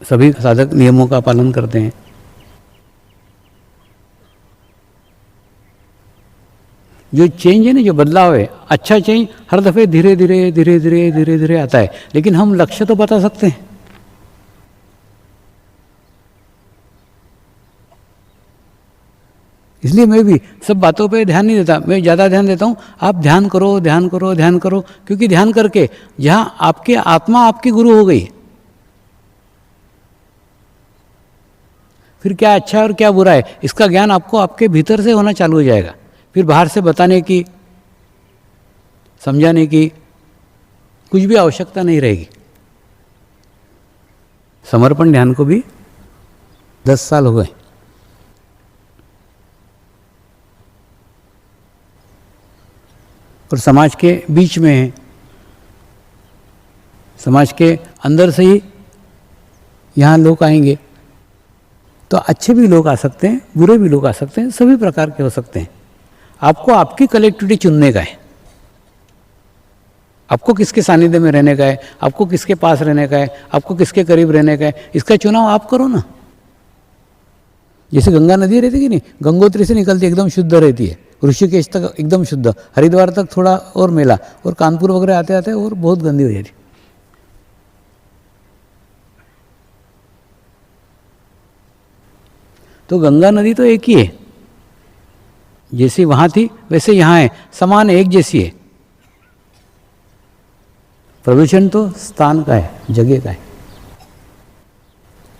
सभी साधक नियमों का पालन करते हैं। जो चेंज है ना, जो बदलाव है, अच्छा चेंज हर दफ़े धीरे धीरे धीरे धीरे धीरे धीरे आता है, लेकिन हम लक्ष्य तो बता सकते हैं। इसलिए मैं भी सब बातों पे ध्यान नहीं देता, मैं ज़्यादा ध्यान देता हूँ आप ध्यान करो ध्यान करो ध्यान करो, क्योंकि ध्यान करके जहाँ आपकी आत्मा आपकी गुरु हो गई, फिर क्या अच्छा है और क्या बुरा है इसका ज्ञान आपको आपके भीतर से होना चालू हो जाएगा। फिर बाहर से बताने की, समझाने की कुछ भी आवश्यकता नहीं रहेगी। समर्पण ध्यान को भी 10 साल हो गए। और समाज के बीच में है, समाज के अंदर से ही यहाँ लोग आएंगे, तो अच्छे भी लोग आ सकते हैं, बुरे भी लोग आ सकते हैं, सभी प्रकार के हो सकते हैं। आपको आपकी कलेक्टिविटी चुनने का है, आपको किसके सानिध्य में रहने का है, आपको किसके पास रहने का है, आपको किसके करीब रहने का है, इसका चुनाव आप करो ना। जैसे गंगा नदी रहती है कि नहीं, गंगोत्री से निकलती एकदम शुद्ध रहती है, ऋषिकेश तक एकदम शुद्ध, हरिद्वार तक थोड़ा और मेला, और कानपुर वगैरह आते आते और बहुत गंदी हो जाती। तो गंगा नदी तो एक ही है, जैसी वहाँ थी वैसे यहाँ है, समान एक जैसी है। प्रदूषण तो स्थान का है, जगह का है।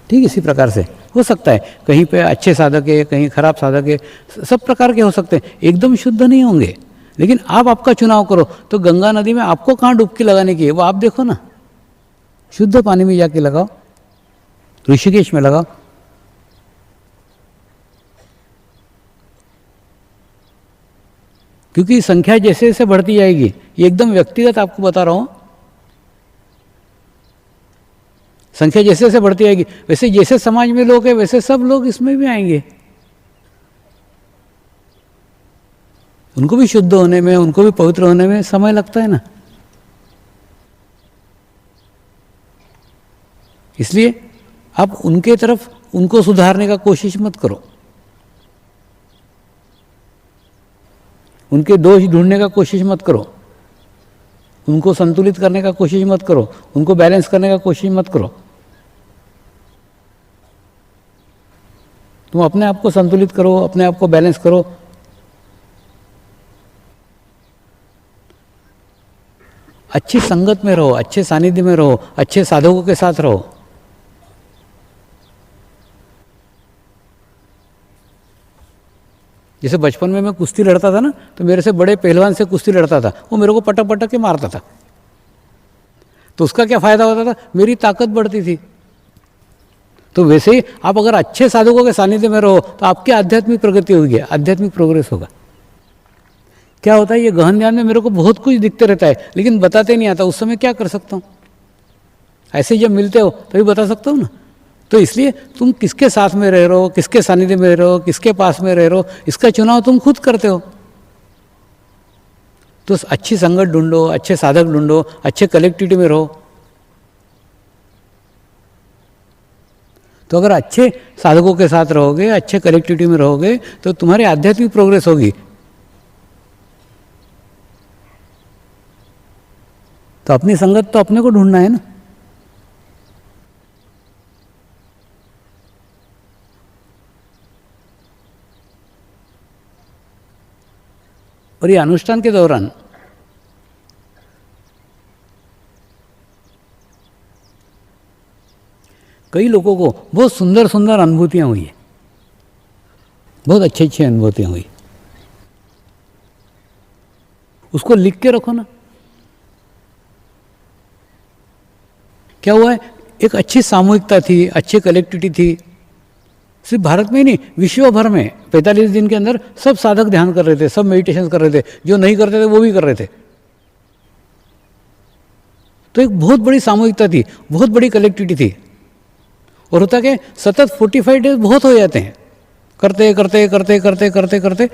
ठीक इसी प्रकार से हो सकता है कहीं पे अच्छे साधक है, कहीं खराब साधक है, सब प्रकार के हो सकते हैं, एकदम शुद्ध नहीं होंगे, लेकिन आप आपका चुनाव करो। तो गंगा नदी में आपको कहाँ डुबकी लगाने की है वो आप देखो ना, शुद्ध पानी में जाके लगाओ, ऋषिकेश में लगाओ। क्योंकि संख्या जैसे जैसे बढ़ती जाएगी, ये एकदम व्यक्तिगत आपको बता रहा हूँ, संख्या जैसे जैसे बढ़ती जाएगी वैसे जैसे समाज में लोग हैं वैसे सब लोग इसमें भी आएंगे। उनको भी शुद्ध होने में, उनको भी पवित्र होने में समय लगता है ना। इसलिए आप उनके तरफ उनको सुधारने का कोशिश मत करो, उनके दोष ढूंढने का कोशिश मत करो, उनको संतुलित करने का कोशिश मत करो, उनको बैलेंस करने का कोशिश मत करो। तुम अपने आप को संतुलित करो, अपने आप को बैलेंस करो। अच्छी संगत में रहो, अच्छे सानिध्य में रहो, अच्छे साधकों के साथ रहो। जैसे बचपन में मैं कुश्ती लड़ता था ना, तो मेरे से बड़े पहलवान से कुश्ती लड़ता था, वो मेरे को पटक पटक के मारता था, तो उसका क्या फ़ायदा होता था, मेरी ताकत बढ़ती थी। तो वैसे ही आप अगर अच्छे साधकों के सानिध्य में रहो तो आपकी आध्यात्मिक प्रगति होगी, आध्यात्मिक प्रोग्रेस होगा। क्या होता है, ये गहन ध्यान में मेरे को बहुत कुछ दिखते रहता है, लेकिन बताते नहीं आता, उस समय क्या कर सकता हूँ, ऐसे जब मिलते हो तभी बता सकता हूँ ना। तो इसलिए तुम किसके साथ में रह रहे हो, किसके सानिध्य में रह रहे हो, किसके पास में रह रहे हो, इसका चुनाव तुम खुद करते हो। तो अच्छी संगत ढूंढो, अच्छे साधक ढूंढो, अच्छे कलेक्टिविटी में रहो। तो अगर अच्छे साधकों के साथ रहोगे, अच्छे कलेक्टिविटी में रहोगे, तो तुम्हारी आध्यात्मिक प्रोग्रेस होगी। तो अपनी संगत तो अपने को ढूंढना है ना। और ये अनुष्ठान के दौरान कई लोगों को बहुत सुंदर सुंदर अनुभूतियाँ हुई है, बहुत अच्छी अच्छी अनुभूतियाँ हुई। उसको लिख के रखो ना, क्या हुआ है, एक अच्छी सामूहिकता थी, अच्छी कलेक्टिविटी थी। सिर्फ भारत में ही नहीं, विश्व भर में 45 दिन के अंदर सब साधक ध्यान कर रहे थे, सब मेडिटेशन कर रहे थे, जो नहीं करते थे वो भी कर रहे थे। तो एक बहुत बड़ी सामूहिकता थी, बहुत बड़ी कलेक्टिविटी थी। और होता क्या, सतत 45 डेज बहुत हो जाते हैं, करते करते करते करते करते करते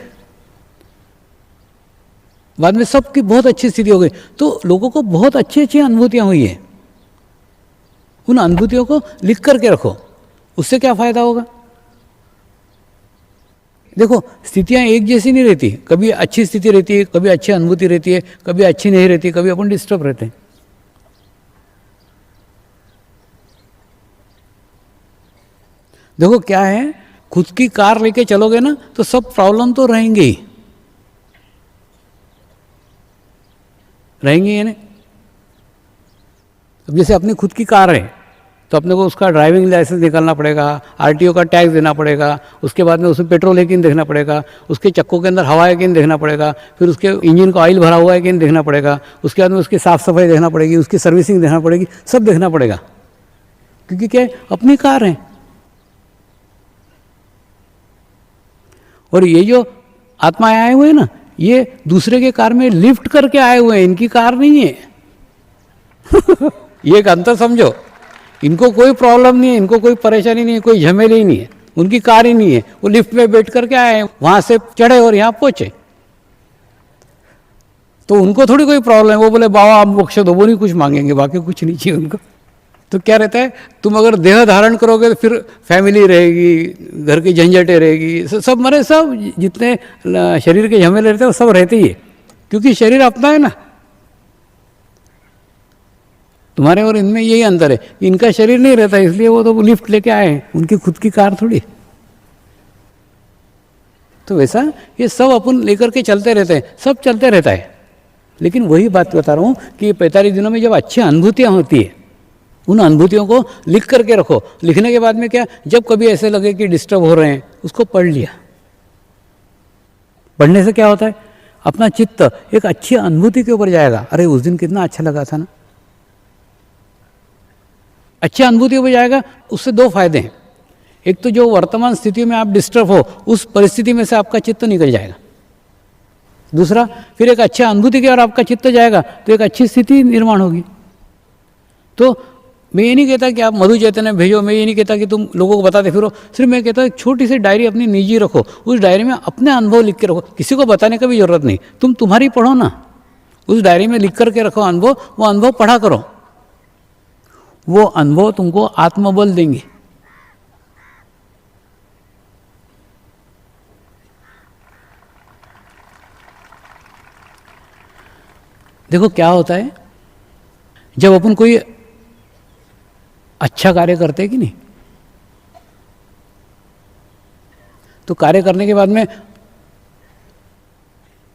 बाद में सबकी बहुत अच्छी स्थिति हो गई। तो लोगों को बहुत अच्छी अच्छी अनुभूतियां हुई हैं। उन अनुभूतियों को लिख करके रखो, उससे क्या फायदा होगा। देखो, स्थितियां एक जैसी नहीं रहती, कभी अच्छी स्थिति रहती है, कभी अच्छी अनुभूति रहती है, कभी अच्छी नहीं रहती, कभी अपन डिस्टर्ब रहते हैं। देखो क्या है, खुद की कार लेके चलोगे ना तो सब प्रॉब्लम तो रहेंगे ही, रहेंगे ना। अब जैसे अपनी खुद की कार है तो अपने को उसका ड्राइविंग लाइसेंस निकालना पड़ेगा, आरटीओ का टैक्स देना पड़ेगा, उसके बाद में उसमें पेट्रोल है कि नहीं देखना पड़ेगा, उसके चक्कों के अंदर हवा है कि नहीं देखना पड़ेगा, फिर उसके इंजन का ऑयल भरा हुआ है कि नहीं देखना पड़ेगा, उसके बाद में उसकी साफ़ सफाई देखना पड़ेगी, उसकी सर्विसिंग देखना पड़ेगी, सब देखना पड़ेगा। क्योंकि क्या है, अपनी कार है। और ये जो आत्माएं आए हुए हैं ना, ये दूसरे के कार में लिफ्ट करके आए हुए हैं, इनकी कार नहीं है। ये एक अंतर समझो, इनको कोई प्रॉब्लम नहीं है, इनको कोई परेशानी नहीं है, कोई झमेले ही नहीं है, उनकी कार ही नहीं है, वो लिफ्ट में बैठ करके आए, वहां से चढ़े और यहाँ पहुंचे। तो उनको थोड़ी कोई प्रॉब्लम है, वो बोले बाबा आप मोक्ष दो, वो नहीं कुछ मांगेंगे, बाकी कुछ नहीं चाहिए उनको। तो क्या रहता है, तुम अगर देह धारण करोगे तो फिर फैमिली रहेगी, घर की झंझटें रहेगी, सब मरे, सब जितने शरीर के झमेले रहते हैं वो सब रहते ही है, क्योंकि शरीर अपना है ना। तुम्हारे और इनमें यही अंतर है, इनका शरीर नहीं रहता, इसलिए वो तो लिफ्ट लेके आए हैं, उनकी खुद की कार थोड़ी। तो वैसा ये सब अपन लेकर के चलते रहते हैं, सब चलते रहता है। लेकिन वही बात बता रहा हूँ कि 45 दिनों में जब अच्छी अनुभूतियाँ होती है, उन अनुभूतियों को लिख करके रखो। लिखने के बाद में क्या, जब कभी ऐसे लगे कि डिस्टर्ब हो रहे हैं, उसको पढ़ लिया। पढ़ने से क्या होता है, अपना चित्त एक अच्छी अनुभूति के ऊपर जाएगा। अरे उस दिन कितना अच्छा लगा था ना, अच्छी अनुभूति हो जाएगा। उससे दो फायदे हैं, एक तो जो वर्तमान स्थिति में आप डिस्टर्ब हो, उस परिस्थिति में से आपका चित्त निकल जाएगा। दूसरा, फिर एक अच्छी अनुभूति की ओर आपका चित्त जाएगा तो एक अच्छी स्थिति निर्माण होगी। तो मैं ये नहीं कहता कि आप मधु चैतन्य भेजो, मैं ये नहीं कहता कि तुम लोगों को बताते फिरो, सिर्फ मैं कहता हूँ एक छोटी सी डायरी अपनी निजी रखो, उस डायरी में अपने अनुभव लिख के रखो, किसी को बताने का भी जरूरत नहीं, तुम तुम्हारी पढ़ो ना, उस डायरी में लिख करके रखो अनुभव, वो अनुभव पढ़ा करो, वो अनुभव तुमको आत्मबल देंगे। देखो क्या होता है, जब अपन कोई अच्छा कार्य करते हैं कि नहीं, तो कार्य करने के बाद में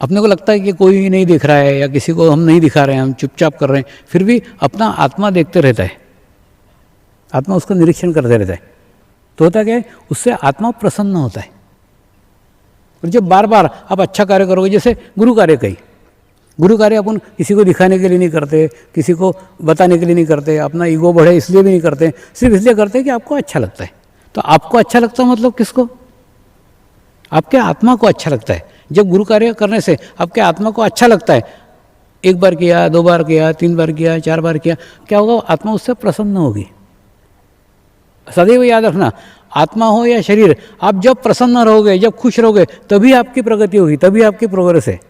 अपने को लगता है कि कोई नहीं देख रहा है या किसी को हम नहीं दिखा रहे हैं, हम चुपचाप कर रहे हैं, फिर भी अपना आत्मा देखते रहता है, आत्मा उसका निरीक्षण करते रहता है। तो होता क्या है, उससे आत्मा प्रसन्न होता है। और जब बार बार आप अच्छा कार्य करोगे, जैसे गुरु कार्य कही, गुरु कार्य अपन किसी को दिखाने के लिए नहीं करते, किसी को बताने के लिए नहीं करते, अपना ईगो बढ़े इसलिए भी नहीं करते, सिर्फ इसलिए करते हैं कि आपको अच्छा लगता है। तो आपको अच्छा लगता है मतलब किसको, आपके आत्मा को अच्छा लगता है। जब गुरु कार्य करने से आपके आत्मा को अच्छा लगता है, एक बार किया, 2 बार किया, 3 बार किया, 4 बार किया, क्या होगा, आत्मा उससे प्रसन्न होगी। सदैव याद रखना, आत्मा हो या शरीर, आप जब प्रसन्न रहोगे, जब खुश रहोगे, तभी आपकी प्रगति होगी, तभी आपकी प्रोग्रेस है।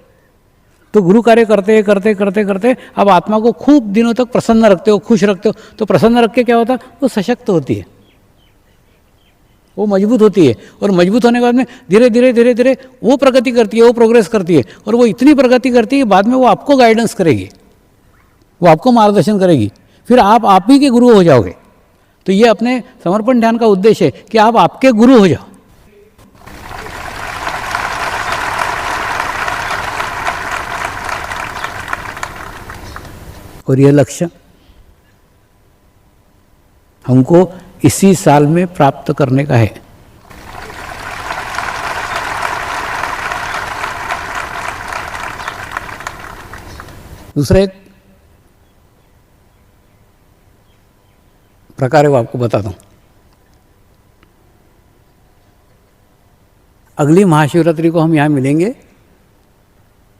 तो गुरु कार्य करते करते करते करते आप आत्मा को खूब दिनों तक प्रसन्न रखते हो, खुश रखते हो, तो प्रसन्न रख के क्या होता है, वो सशक्त होती है, वो मजबूत होती है। और मजबूत होने के बाद में धीरे धीरे धीरे धीरे वो प्रगति करती है, वो प्रोग्रेस करती है, और वो इतनी प्रगति करती है बाद में वो आपको गाइडेंस करेगी, वो आपको मार्गदर्शन करेगी, फिर आप ही के गुरु हो जाओगे। तो ये अपने समर्पण ध्यान का उद्देश्य है कि आप आपके गुरु हो जाओ। और यह लक्ष्य हमको इसी साल में प्राप्त करने का है। दूसरा, एक प्रकार है वो आपको बताता हूँ। अगली महाशिवरात्रि को हम यहाँ मिलेंगे,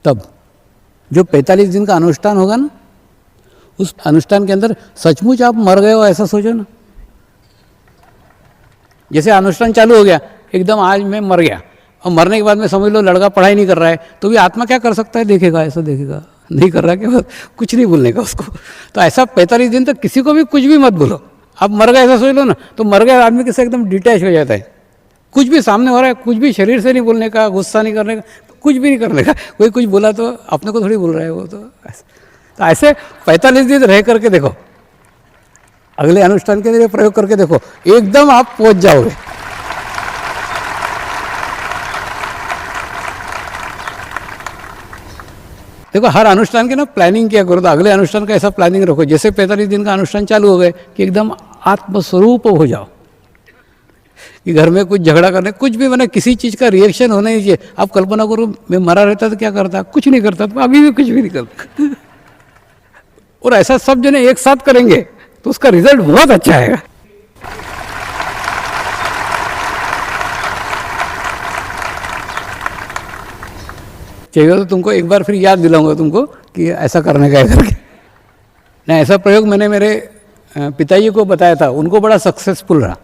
तब जो 45 दिन का अनुष्ठान होगा ना, उस अनुष्ठान के अंदर सचमुच आप मर गए हो ऐसा सोचो ना। जैसे अनुष्ठान चालू हो गया, एकदम आज मैं मर गया, और मरने के बाद में समझ लो लड़का पढ़ाई नहीं कर रहा है, तो भी आत्मा क्या कर सकता है, देखेगा, ऐसा देखेगा, नहीं कर रहा क्या, कुछ नहीं बोलने का उसको। तो ऐसा 45 दिन तक किसी को भी कुछ भी मत बोलो, आप मर गए ऐसा सोच लो ना, तो मर गए आदमी किससे एकदम डिटैच हो जाता है। कुछ भी सामने हो रहा है, कुछ भी शरीर से नहीं बोलने का, गुस्सा नहीं करने का, कुछ भी नहीं करने का। कोई कुछ बोला तो अपने को थोड़ी बोल रहा है वो, तो ऐसे 45 दिन रह करके देखो, अगले अनुष्ठान के लिए प्रयोग करके देखो, एकदम आप पहुंच जाओगे। देखो हर अनुष्ठान की ना प्लानिंग किया करो, तो अगले अनुष्ठान का ऐसा प्लानिंग रखो, जैसे 45 दिन का अनुष्ठान चालू हो गए कि एकदम आत्मस्वरूप हो जाओ, कि घर में कुछ झगड़ा करने, कुछ भी मैंने किसी चीज़ का रिएक्शन होना ही चाहिए। आप कल्पना करो मैं मरा रहता तो क्या करता, कुछ नहीं करता, तो अभी भी कुछ भी नहीं करता। और ऐसा सब जने एक साथ करेंगे तो उसका रिजल्ट बहुत अच्छा आएगा। चाहिए तो तुमको एक बार फिर याद दिलाऊंगा तुमको कि ऐसा करने का है करके। नहीं, ऐसा प्रयोग मैंने मेरे पिताजी को बताया था, उनको बड़ा सक्सेसफुल रहा।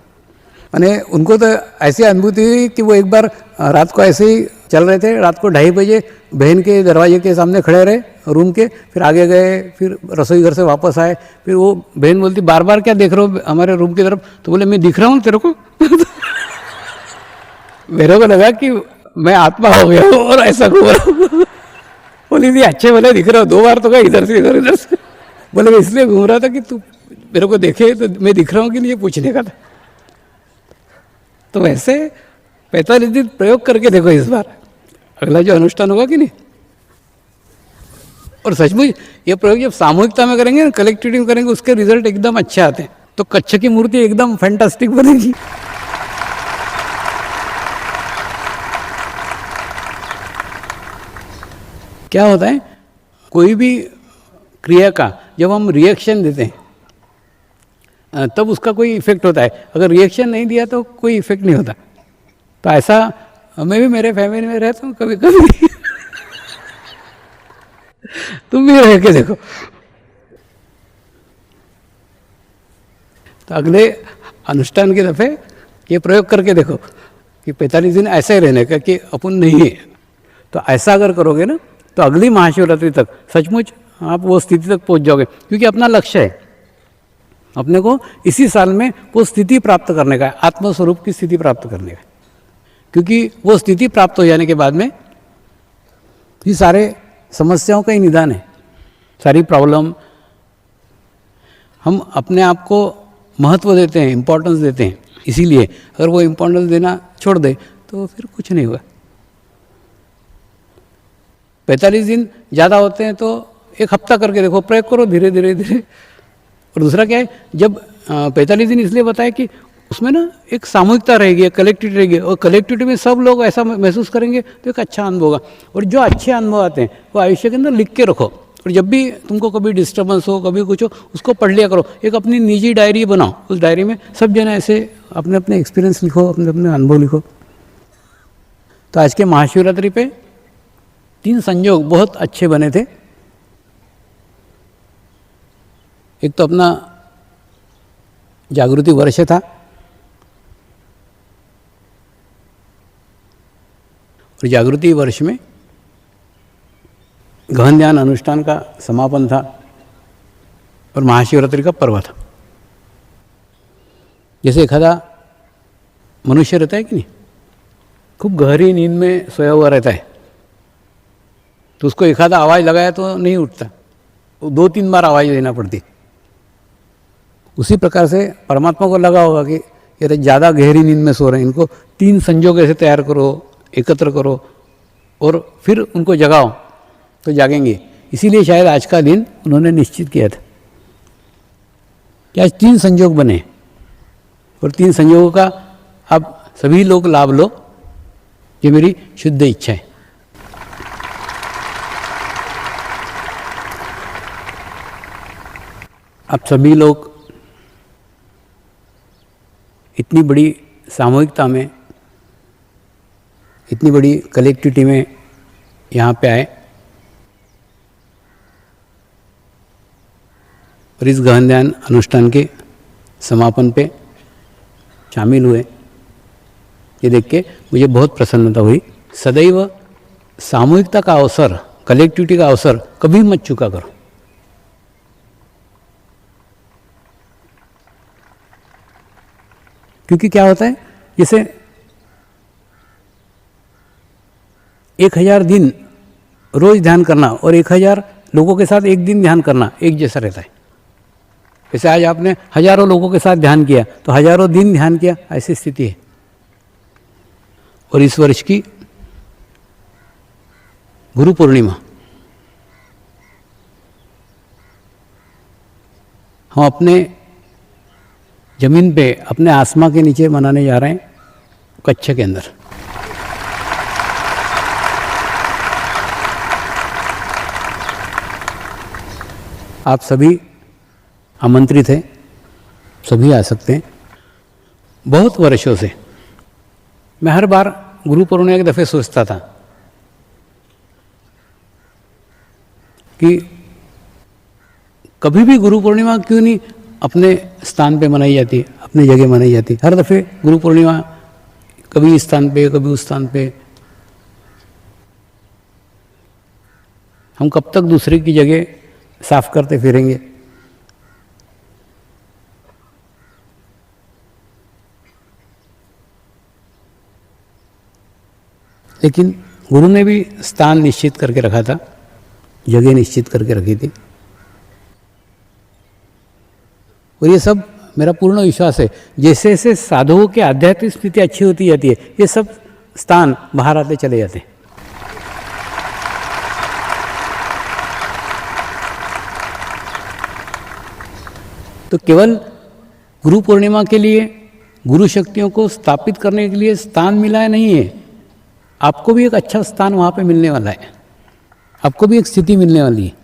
मैंने उनको तो ऐसी अनुभूति हुई कि वो एक बार रात को ऐसे ही चल रहे थे, रात को 2:30 बजे बहन के दरवाजे के सामने खड़े रहे रूम के, फिर आगे गए, फिर रसोई घर से वापस आए, फिर वो बहन बोलती बार बार क्या देख रहे हो हमारे रूम की तरफ, तो बोले मैं दिख रहा हूँ तेरे को। मेरे को लगा कि मैं आत्मा हो गया हूँ और ऐसा घूम रहा हूँ। बोली थी अच्छे भले दिख रहा हो, 2 बार तो गए इधर से इधर से। बोले मैं इसलिए घूम रहा था कि तू मेरे को देखे तो मैं दिख रहा हूँ कि नहीं, ये पूछने का था। तो वैसे 45 दिन प्रयोग करके देखो इस बार, अगला जो अनुष्ठान होगा कि नहीं। और सचमुच ये प्रयोग जब सामूहिकता में करेंगे ना, कलेक्टिविटी में करेंगे, उसके रिजल्ट एकदम अच्छे आते हैं। तो कच्छ की मूर्ति एकदम फैंटास्टिक बनेगी। क्या होता है, कोई भी क्रिया का जब हम रिएक्शन देते हैं तब उसका कोई इफेक्ट होता है, अगर रिएक्शन नहीं दिया तो कोई इफेक्ट नहीं होता। तो ऐसा मैं भी मेरे फैमिली में रहता हूँ कभी कभी। तुम भी रह के देखो। तो अगले अनुष्ठान के दफे ये प्रयोग करके देखो कि 45 दिन ऐसे ही रहने का कि अपन नहीं है। तो ऐसा अगर करोगे ना, तो अगली महाशिवरात्रि तक सचमुच आप वो स्थिति तक पहुंच जाओगे, क्योंकि अपना लक्ष्य है अपने को इसी साल में वो स्थिति प्राप्त करने का है, आत्मस्वरूप की स्थिति प्राप्त करने का। क्योंकि वो स्थिति प्राप्त हो जाने के बाद में ये सारे समस्याओं का ही निदान है, सारी प्रॉब्लम। हम अपने आप को महत्व देते हैं, इम्पोर्टेंस देते हैं, इसीलिए अगर वो इम्पोर्टेंस देना छोड़ दे तो फिर कुछ नहीं होगा। 45 दिन ज़्यादा होते हैं तो 1 हफ्ता करके देखो, प्रयोग करो धीरे धीरे धीरे। और दूसरा क्या है, जब 45 दिन इसलिए बताया कि उसमें ना एक सामूहिकता रहेगी, कलेक्टिविटी रहेगी, और कलेक्टिविटी में सब लोग ऐसा महसूस करेंगे तो एक अच्छा अनुभव होगा। और जो अच्छे अनुभव आते हैं वो आयुष्य के अंदर लिख के रखो, और जब भी तुमको कभी डिस्टर्बेंस हो, कभी कुछ हो, उसको पढ़ लिया करो। एक अपनी निजी डायरी बनाओ, उस डायरी में सब जने ऐसे अपने अपने एक्सपीरियंस लिखो, अपने अपने अनुभव लिखो। तो आज के महाशिवरात्रि पे 3 संयोग बहुत अच्छे बने थे। एक तो अपना जागृति वर्ष था, और जागृति वर्ष में गहन ध्यान अनुष्ठान का समापन था और महाशिवरात्रि का पर्व था। जैसे एखादा मनुष्य रहता है कि नहीं, खूब गहरी नींद में सोया हुआ रहता है, तो उसको एखादा आवाज़ लगाया तो नहीं उठता, वो 2-3 बार आवाज़ देना पड़ती। उसी प्रकार से परमात्मा को लगा होगा कि ये ज़्यादा गहरी नींद में सो रहे हैं, इनको 3 संयोग ऐसे तैयार करो, एकत्र करो और फिर उनको जगाओ तो जागेंगे। इसीलिए शायद आज का दिन उन्होंने निश्चित किया था कि आज 3 संयोग बने, और 3 संयोगों का आप सभी लोग लाभ लो, ये मेरी शुद्ध इच्छा है। आप सभी लोग इतनी बड़ी सामूहिकता में, इतनी बड़ी कलेक्टिविटी में यहाँ पे आए और इस गहन ध्यान अनुष्ठान के समापन पे शामिल हुए, ये देख के मुझे बहुत प्रसन्नता हुई। सदैव सामूहिकता का अवसर, कलेक्टिविटी का अवसर कभी मत चूका करो। क्योंकि क्या होता है, जैसे 1000 दिन रोज ध्यान करना और 1000 लोगों के साथ एक दिन ध्यान करना एक जैसा रहता है। जैसे आज आपने हजारों लोगों के साथ ध्यान किया तो हजारों दिन ध्यान किया, ऐसी स्थिति है। और इस वर्ष की गुरु पूर्णिमा हम अपने जमीन पे, अपने आसमां के नीचे मनाने जा रहे हैं, कच्छ के अंदर। आप सभी आमंत्रित हैं, सभी आ सकते हैं। बहुत वर्षों से मैं हर बार गुरु पूर्णिमा के दफ़े सोचता था कि कभी भी गुरु पूर्णिमा क्यों नहीं अपने स्थान पे मनाई जाती, अपनी जगह मनाई जाती। हर दफ़े गुरु पूर्णिमा कभी इस स्थान पे, कभी उस स्थान पे। हम कब तक दूसरे की जगह साफ करते फिरेंगे? लेकिन गुरु ने भी स्थान निश्चित करके रखा था, जगह निश्चित करके रखी थी। और ये सब मेरा पूर्ण विश्वास है, जैसे जैसे साधुओं की आध्यात्मिक स्थिति अच्छी होती जाती है, ये सब स्थान बाहर आते चले जाते हैं। तो केवल गुरु पूर्णिमा के लिए गुरु शक्तियों को स्थापित करने के लिए स्थान मिला है नहीं है, आपको भी एक अच्छा स्थान वहाँ पे मिलने वाला है, आपको भी एक स्थिति मिलने वाली है।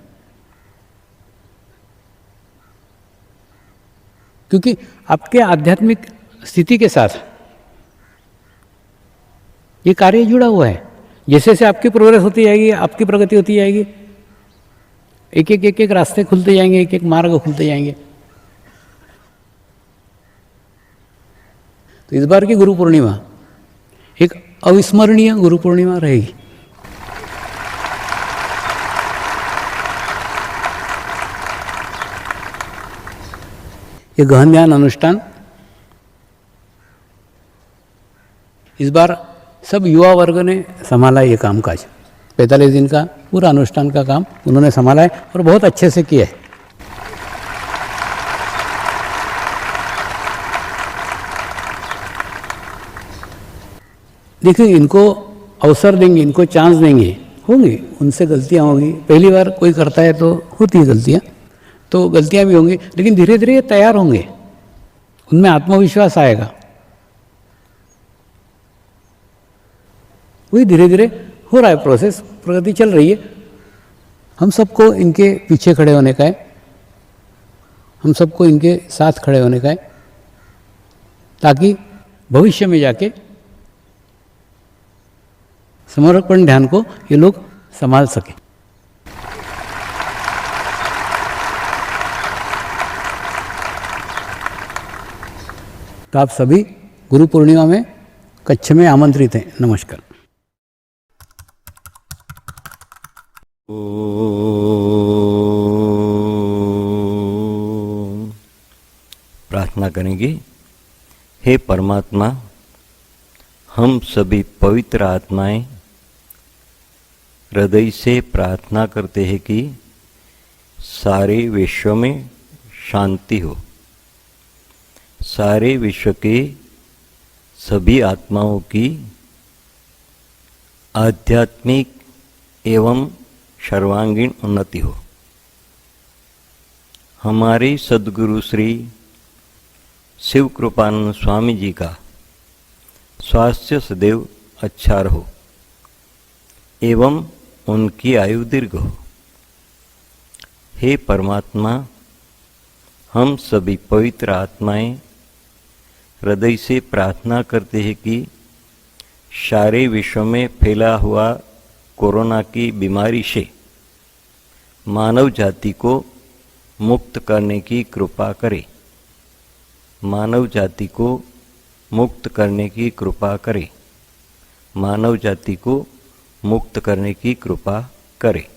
क्योंकि आपके आध्यात्मिक स्थिति के साथ ये कार्य जुड़ा हुआ है। जैसे जैसे आपकी प्रोग्रेस होती जाएगी, आपकी प्रगति होती जाएगी, एक एक रास्ते खुलते जाएंगे, एक एक मार्ग खुलते जाएंगे। तो इस बार की गुरु पूर्णिमा एक अविस्मरणीय गुरु पूर्णिमा रहेगी। ये गहन ध्यान अनुष्ठान इस बार सब युवा वर्ग ने संभाला ये कामकाज। 45 दिन का पूरा अनुष्ठान का काम उन्होंने संभाला है और बहुत अच्छे से किया है। देखिए, इनको अवसर देंगे, इनको चांस देंगे, होंगी उनसे गलतियां होंगी। पहली बार कोई करता है तो होती है गलतियां, तो गलतियां भी होंगी, लेकिन धीरे धीरे ये तैयार होंगे, उनमें आत्मविश्वास आएगा। वही धीरे धीरे हो रहा है प्रोसेस, प्रगति चल रही है। हम सबको इनके पीछे खड़े होने का है, हम सबको इनके साथ खड़े होने का है, ताकि भविष्य में जाके समर्पण ध्यान को ये लोग संभाल सकें। तो आप सभी गुरु पूर्णिमा में कच्छ में आमंत्रित हैं। नमस्कार। प्रार्थना करेंगे। हे परमात्मा, हम सभी पवित्र आत्माएं हृदय से प्रार्थना करते हैं कि सारे विश्व में शांति हो, सारे विश्व के सभी आत्माओं की आध्यात्मिक एवं सर्वांगीण उन्नति हो। हमारे सद्गुरु श्री शिव कृपानंद स्वामी जी का स्वास्थ्य सदैव अच्छा रहो एवं उनकी आयु दीर्घ हो। हे परमात्मा, हम सभी पवित्र आत्माएं हृदय से प्रार्थना करते हैं कि सारे विश्व में फैला हुआ कोरोना की बीमारी से मानव जाति को मुक्त करने की कृपा करे, मानव जाति को मुक्त करने की कृपा करे, मानव जाति को मुक्त करने की कृपा करे।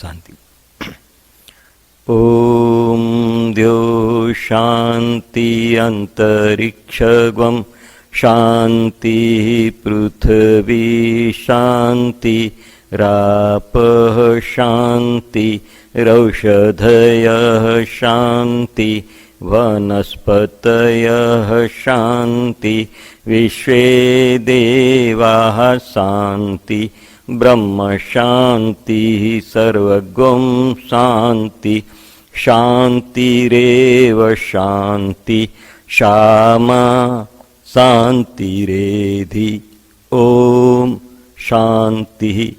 शांति। ओम द्यो शांति अंतरिक्षगम शांति पृथ्वी शांति रापः शांति रौषधयः शांति वनस्पतयः शांति विश्वे देवाः शांति ब्रह्म शांति सर्वगुं शांति शांतिरेव शांति क्षमा शांतिरेधि। ओम शांति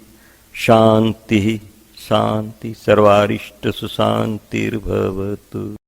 शांति शांति सर्वारिष्ट सुशांतिर्भवतु।